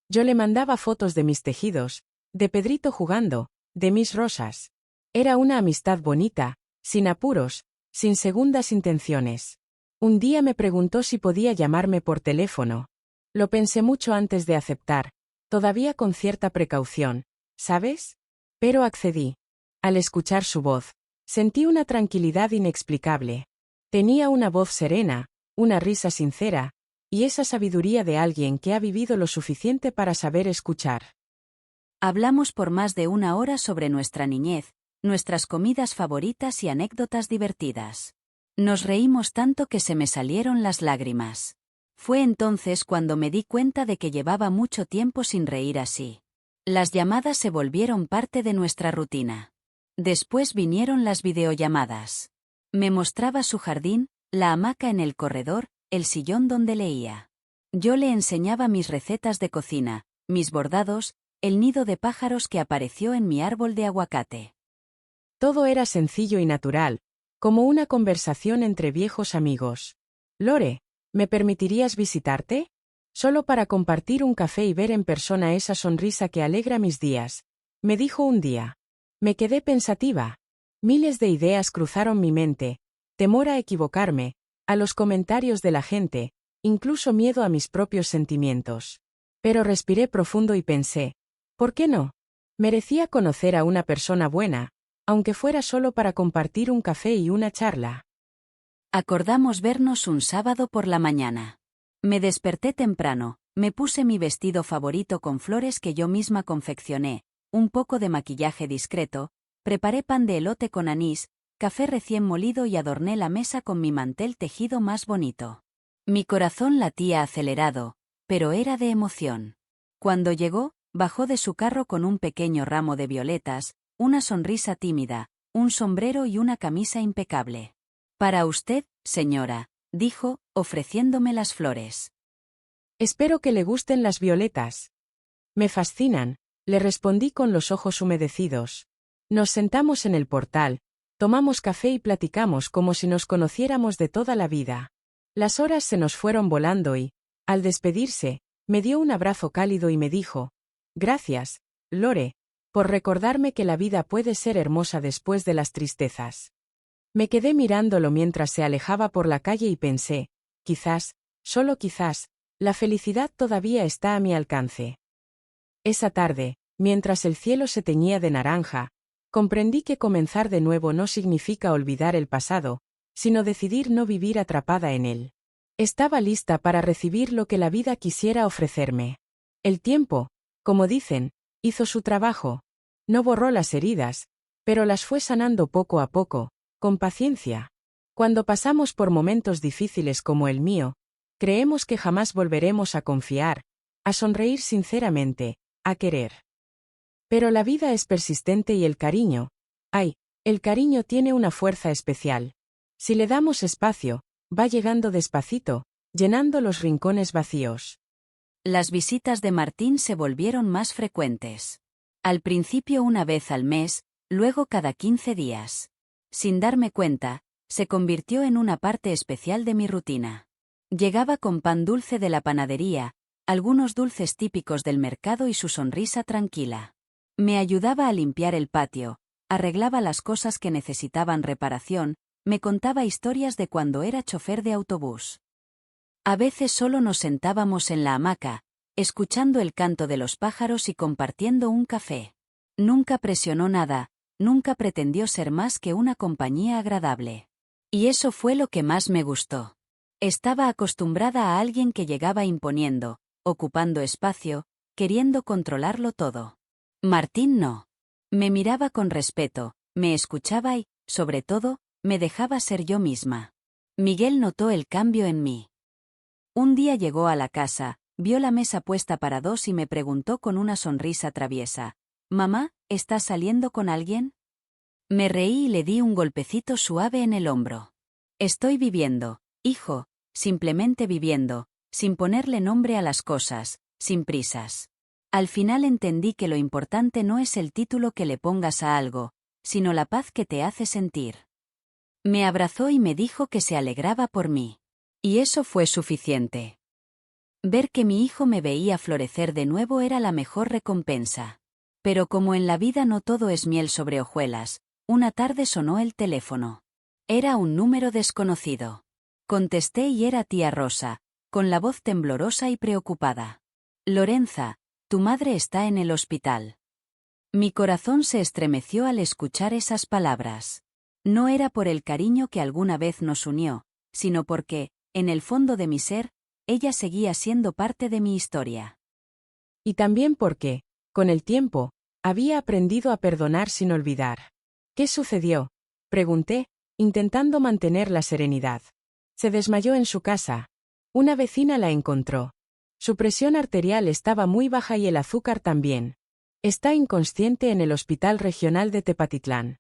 Yo le mandaba fotos de mis tejidos, de Pedrito jugando, de mis rosas. Era una amistad bonita, sin apuros, sin segundas intenciones. Un día me preguntó si podía llamarme por teléfono. Lo pensé mucho antes de aceptar, todavía con cierta precaución, ¿sabes? Pero accedí. Al escuchar su voz, sentí una tranquilidad inexplicable. Tenía una voz serena, una risa sincera, y esa sabiduría de alguien que ha vivido lo suficiente para saber escuchar. Hablamos por más de 1 hora sobre nuestra niñez, nuestras comidas favoritas y anécdotas divertidas. Nos reímos tanto que se me salieron las lágrimas. Fue entonces cuando me di cuenta de que llevaba mucho tiempo sin reír así. Las llamadas se volvieron parte de nuestra rutina. Después vinieron las videollamadas. Me mostraba su jardín, la hamaca en el corredor, el sillón donde leía. Yo le enseñaba mis recetas de cocina, mis bordados, el nido de pájaros que apareció en mi árbol de aguacate. Todo era sencillo y natural, como una conversación entre viejos amigos. Lore, ¿me permitirías visitarte? Solo para compartir un café y ver en persona esa sonrisa que alegra mis días, me dijo un día. Me quedé pensativa. Miles de ideas cruzaron mi mente, temor a equivocarme, a los comentarios de la gente, incluso miedo a mis propios sentimientos. Pero respiré profundo y pensé, ¿por qué no? Merecía conocer a una persona buena, aunque fuera solo para compartir un café y una charla. Acordamos vernos un sábado por la mañana. Me desperté temprano, me puse mi vestido favorito con flores que yo misma confeccioné, un poco de maquillaje discreto, preparé pan de elote con anís, café recién molido y adorné la mesa con mi mantel tejido más bonito. Mi corazón latía acelerado, pero era de emoción. Cuando llegó, bajó de su carro con un pequeño ramo de violetas, una sonrisa tímida, un sombrero y una camisa impecable. Para usted, señora, dijo, ofreciéndome las flores. Espero que le gusten las violetas. Me fascinan, le respondí con los ojos humedecidos. Nos sentamos en el portal, tomamos café y platicamos como si nos conociéramos de toda la vida. Las horas se nos fueron volando y, al despedirse, me dio un abrazo cálido y me dijo, gracias, Lore, por recordarme que la vida puede ser hermosa después de las tristezas. Me quedé mirándolo mientras se alejaba por la calle y pensé, quizás, solo quizás, la felicidad todavía está a mi alcance. Esa tarde, mientras el cielo se teñía de naranja, comprendí que comenzar de nuevo no significa olvidar el pasado, sino decidir no vivir atrapada en él. Estaba lista para recibir lo que la vida quisiera ofrecerme. El tiempo, como dicen, hizo su trabajo. No borró las heridas, pero las fue sanando poco a poco, con paciencia. Cuando pasamos por momentos difíciles como el mío, creemos que jamás volveremos a confiar, a sonreír sinceramente, a querer. Pero la vida es persistente y el cariño, el cariño tiene una fuerza especial. Si le damos espacio, va llegando despacito, llenando los rincones vacíos. Las visitas de Martín se volvieron más frecuentes. Al principio 1 vez al mes, luego cada 15 días. Sin darme cuenta, se convirtió en una parte especial de mi rutina. Llegaba con pan dulce de la panadería, algunos dulces típicos del mercado y su sonrisa tranquila. Me ayudaba a limpiar el patio, arreglaba las cosas que necesitaban reparación, me contaba historias de cuando era chofer de autobús. A veces solo nos sentábamos en la hamaca, escuchando el canto de los pájaros y compartiendo un café. Nunca presionó nada, nunca pretendió ser más que una compañía agradable. Y eso fue lo que más me gustó. Estaba acostumbrada a alguien que llegaba imponiendo, ocupando espacio, queriendo controlarlo todo. Martín no. Me miraba con respeto, me escuchaba y, sobre todo, me dejaba ser yo misma. Miguel notó el cambio en mí. Un día llegó a la casa, vio la mesa puesta para dos y me preguntó con una sonrisa traviesa: «Mamá, ¿estás saliendo con alguien?». Me reí y le di un golpecito suave en el hombro. «Estoy viviendo, hijo, simplemente viviendo, sin ponerle nombre a las cosas, sin prisas». Al final entendí que lo importante no es el título que le pongas a algo, sino la paz que te hace sentir. Me abrazó y me dijo que se alegraba por mí. Y eso fue suficiente. Ver que mi hijo me veía florecer de nuevo era la mejor recompensa. Pero como en la vida no todo es miel sobre hojuelas, una tarde sonó el teléfono. Era un número desconocido. Contesté y era tía Rosa, con la voz temblorosa y preocupada. «Lorenza, tu madre está en el hospital». Mi corazón se estremeció al escuchar esas palabras. No era por el cariño que alguna vez nos unió, sino porque, en el fondo de mi ser, ella seguía siendo parte de mi historia. Y también porque, con el tiempo, había aprendido a perdonar sin olvidar. «¿Qué sucedió?», pregunté, intentando mantener la serenidad. «Se desmayó en su casa. Una vecina la encontró. Su presión arterial estaba muy baja y el azúcar también. Está inconsciente en el Hospital Regional de Tepatitlán».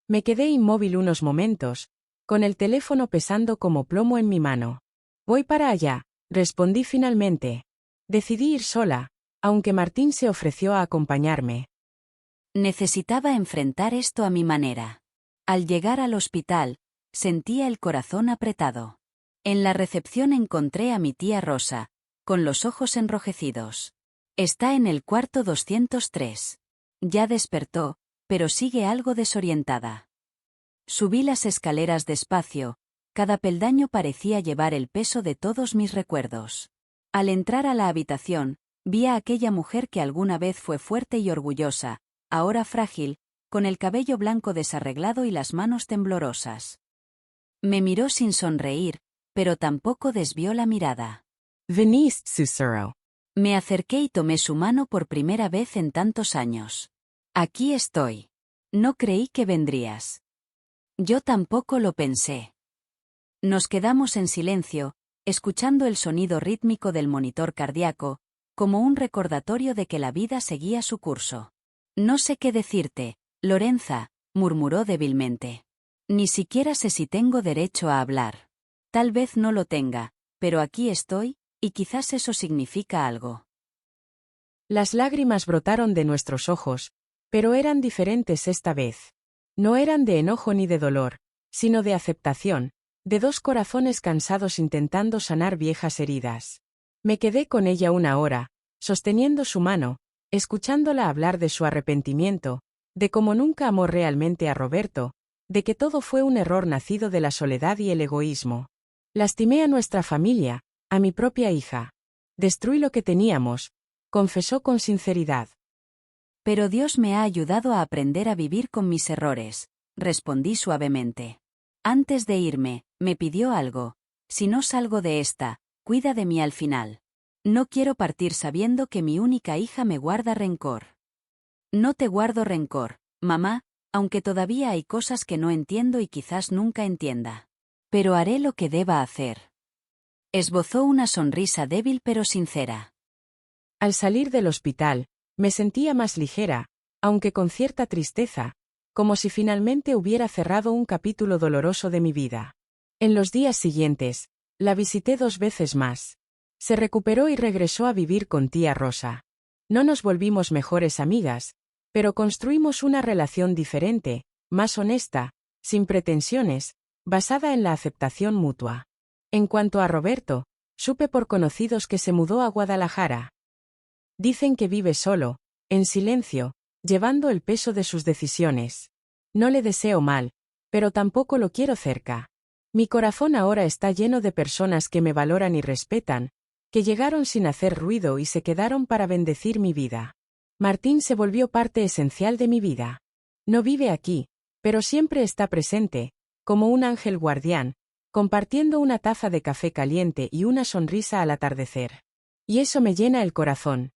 Me quedé inmóvil unos momentos, con el teléfono pesando como plomo en mi mano. «Voy para allá», respondí finalmente. Decidí ir sola, aunque Martín se ofreció a acompañarme. Necesitaba enfrentar esto a mi manera. Al llegar al hospital, sentía el corazón apretado. En la recepción encontré a mi tía Rosa, con los ojos enrojecidos. «Está en el cuarto 203. Ya despertó, pero sigue algo desorientada». Subí las escaleras despacio, cada peldaño parecía llevar el peso de todos mis recuerdos. Al entrar a la habitación, vi a aquella mujer que alguna vez fue fuerte y orgullosa, ahora frágil, con el cabello blanco desarreglado y las manos temblorosas. Me miró sin sonreír, pero tampoco desvió la mirada. «Venís, Sussurro». Me acerqué y tomé su mano por primera vez en tantos años. «Aquí estoy. No creí que vendrías». Yo tampoco lo pensé. Nos quedamos en silencio, escuchando el sonido rítmico del monitor cardíaco, como un recordatorio de que la vida seguía su curso. «No sé qué decirte, Lorenza», murmuró débilmente. «Ni siquiera sé si tengo derecho a hablar. Tal vez no lo tenga, pero aquí estoy, y quizás eso significa algo». Las lágrimas brotaron de nuestros ojos, pero eran diferentes esta vez. No eran de enojo ni de dolor, sino de aceptación, de dos corazones cansados intentando sanar viejas heridas. Me quedé con ella una hora, sosteniendo su mano, escuchándola hablar de su arrepentimiento, de cómo nunca amó realmente a Roberto, de que todo fue un error nacido de la soledad y el egoísmo. Lastimé a nuestra familia, a mi propia hija. Destruí lo que teníamos, confesó con sinceridad. «Pero Dios me ha ayudado a aprender a vivir con mis errores», respondí suavemente. «Antes de irme, me pidió algo. Si no salgo de esta, cuida de mí al final. No quiero partir sabiendo que mi única hija me guarda rencor». «No te guardo rencor, mamá, aunque todavía hay cosas que no entiendo y quizás nunca entienda. Pero haré lo que deba hacer». Esbozó una sonrisa débil pero sincera. Al salir del hospital, me sentía más ligera, aunque con cierta tristeza, como si finalmente hubiera cerrado un capítulo doloroso de mi vida. En los días siguientes, la visité 2 veces más. Se recuperó y regresó a vivir con tía Rosa. No nos volvimos mejores amigas, pero construimos una relación diferente, más honesta, sin pretensiones, basada en la aceptación mutua. En cuanto a Roberto, supe por conocidos que se mudó a Guadalajara. Dicen que vive solo, en silencio, llevando el peso de sus decisiones. No le deseo mal, pero tampoco lo quiero cerca. Mi corazón ahora está lleno de personas que me valoran y respetan, que llegaron sin hacer ruido y se quedaron para bendecir mi vida. Martín se volvió parte esencial de mi vida. No vive aquí, pero siempre está presente, como un ángel guardián, compartiendo una taza de café caliente y una sonrisa al atardecer. Y eso me llena el corazón.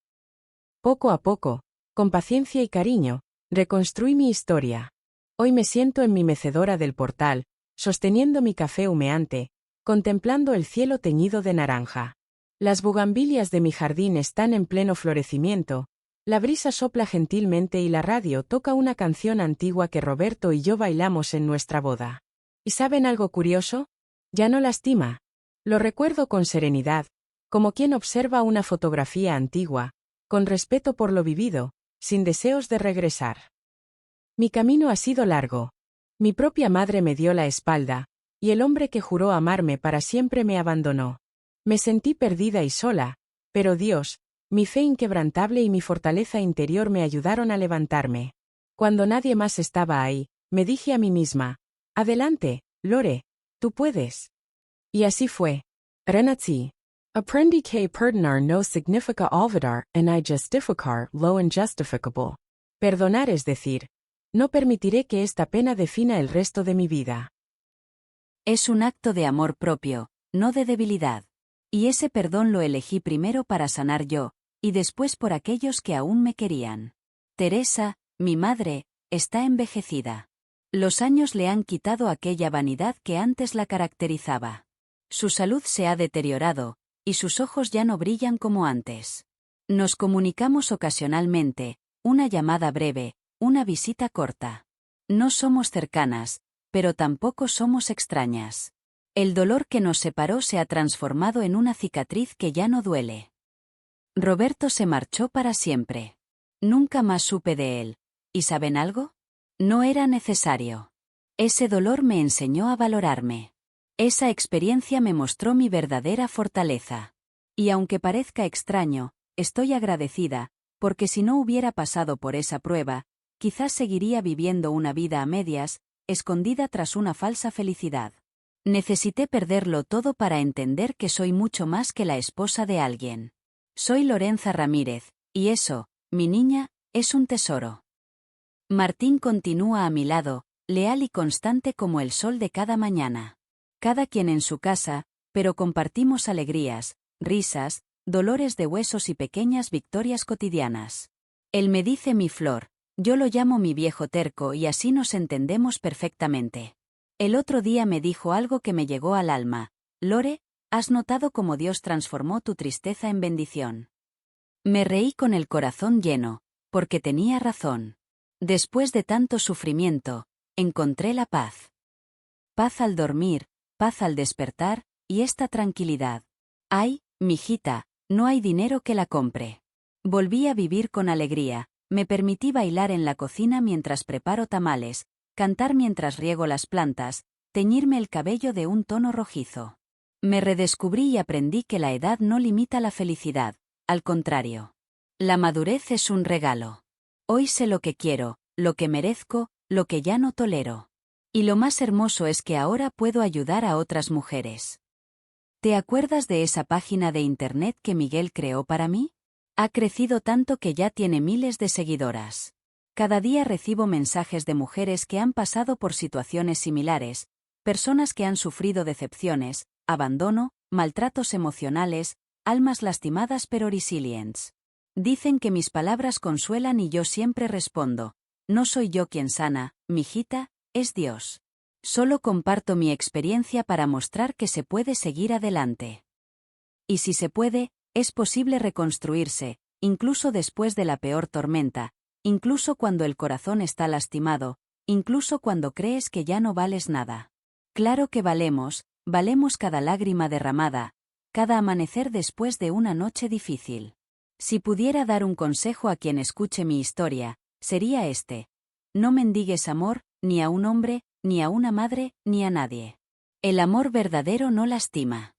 Poco a poco, con paciencia y cariño, reconstruí mi historia. Hoy me siento en mi mecedora del portal, sosteniendo mi café humeante, contemplando el cielo teñido de naranja. Las bugambilias de mi jardín están en pleno florecimiento, la brisa sopla gentilmente y la radio toca una canción antigua que Roberto y yo bailamos en nuestra boda. ¿Y saben algo curioso? Ya no lastima. Lo recuerdo con serenidad, como quien observa una fotografía antigua, con respeto por lo vivido, sin deseos de regresar. Mi camino ha sido largo. Mi propia madre me dio la espalda, y el hombre que juró amarme para siempre me abandonó. Me sentí perdida y sola, pero Dios, mi fe inquebrantable y mi fortaleza interior me ayudaron a levantarme. Cuando nadie más estaba ahí, me dije a mí misma, adelante, Lore, tú puedes. Y así fue. Renací. Aprendi que perdonar no significa olvidar en I justificar lo injustificable. Perdonar es decir, no permitiré que esta pena defina el resto de mi vida. Es un acto de amor propio, no de debilidad. Y ese perdón lo elegí primero para sanar yo, y después por aquellos que aún me querían. Teresa, mi madre, está envejecida. Los años le han quitado aquella vanidad que antes la caracterizaba. Su salud se ha deteriorado, y sus ojos ya no brillan como antes. Nos comunicamos ocasionalmente, una llamada breve, una visita corta. No somos cercanas, pero tampoco somos extrañas. El dolor que nos separó se ha transformado en una cicatriz que ya no duele. Roberto se marchó para siempre. Nunca más supe de él. ¿Y saben algo? No era necesario. Ese dolor me enseñó a valorarme. Esa experiencia me mostró mi verdadera fortaleza. Y aunque parezca extraño, estoy agradecida, porque si no hubiera pasado por esa prueba, quizás seguiría viviendo una vida a medias, escondida tras una falsa felicidad. Necesité perderlo todo para entender que soy mucho más que la esposa de alguien. Soy Lorenza Ramírez, y eso, mi niña, es un tesoro. Martín continúa a mi lado, leal y constante como el sol de cada mañana. Cada quien en su casa, pero compartimos alegrías, risas, dolores de huesos y pequeñas victorias cotidianas. Él me dice mi flor, yo lo llamo mi viejo terco y así nos entendemos perfectamente. El otro día me dijo algo que me llegó al alma. Lore, ¿has notado cómo Dios transformó tu tristeza en bendición? Me reí con el corazón lleno, porque tenía razón. Después de tanto sufrimiento, encontré la paz. Paz al dormir, paz al despertar, y esta tranquilidad. Ay, mijita, no hay dinero que la compre. Volví a vivir con alegría, me permití bailar en la cocina mientras preparo tamales, cantar mientras riego las plantas, teñirme el cabello de un tono rojizo. Me redescubrí y aprendí que la edad no limita la felicidad, al contrario. La madurez es un regalo. Hoy sé lo que quiero, lo que merezco, lo que ya no tolero. Y lo más hermoso es que ahora puedo ayudar a otras mujeres. ¿Te acuerdas de esa página de internet que Miguel creó para mí? Ha crecido tanto que ya tiene miles de seguidoras. Cada día recibo mensajes de mujeres que han pasado por situaciones similares, personas que han sufrido decepciones, abandono, maltratos emocionales, almas lastimadas pero resilientes. Dicen que mis palabras consuelan y yo siempre respondo, no soy yo quien sana, mijita, es Dios. Solo comparto mi experiencia para mostrar que se puede seguir adelante. Y si se puede, es posible reconstruirse, incluso después de la peor tormenta, incluso cuando el corazón está lastimado, incluso cuando crees que ya no vales nada. Claro que valemos cada lágrima derramada, cada amanecer después de una noche difícil. Si pudiera dar un consejo a quien escuche mi historia, sería este. No mendigues amor, ni a un hombre, ni a una madre, ni a nadie. El amor verdadero no lastima.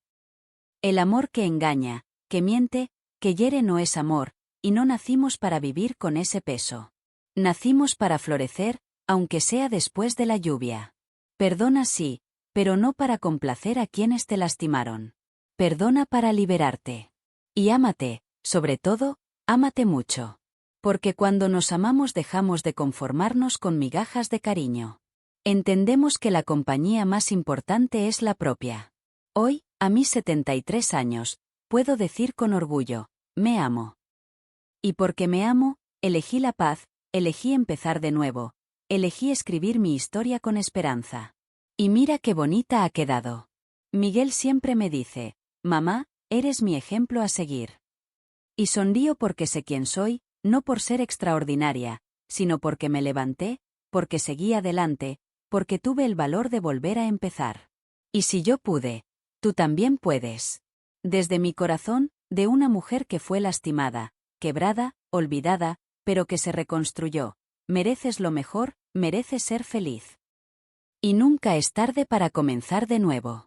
El amor que engaña, que miente, que hiere no es amor, y no nacimos para vivir con ese peso. Nacimos para florecer, aunque sea después de la lluvia. Perdona sí, pero no para complacer a quienes te lastimaron. Perdona para liberarte. Y ámate, sobre todo, ámate mucho. Porque cuando nos amamos dejamos de conformarnos con migajas de cariño. Entendemos que la compañía más importante es la propia. Hoy, a mis 73 años, puedo decir con orgullo, me amo. Y porque me amo, elegí la paz, elegí empezar de nuevo, elegí escribir mi historia con esperanza. Y mira qué bonita ha quedado. Miguel siempre me dice, mamá, Eres mi ejemplo a seguir. Y sonrío porque sé quién soy, no por ser extraordinaria, sino porque me levanté, porque seguí adelante, porque tuve el valor de volver a empezar. Y si yo pude, tú también puedes. Desde mi corazón, de una mujer que fue lastimada, quebrada, olvidada, pero que se reconstruyó. Mereces lo mejor, mereces ser feliz. Y nunca es tarde para comenzar de nuevo.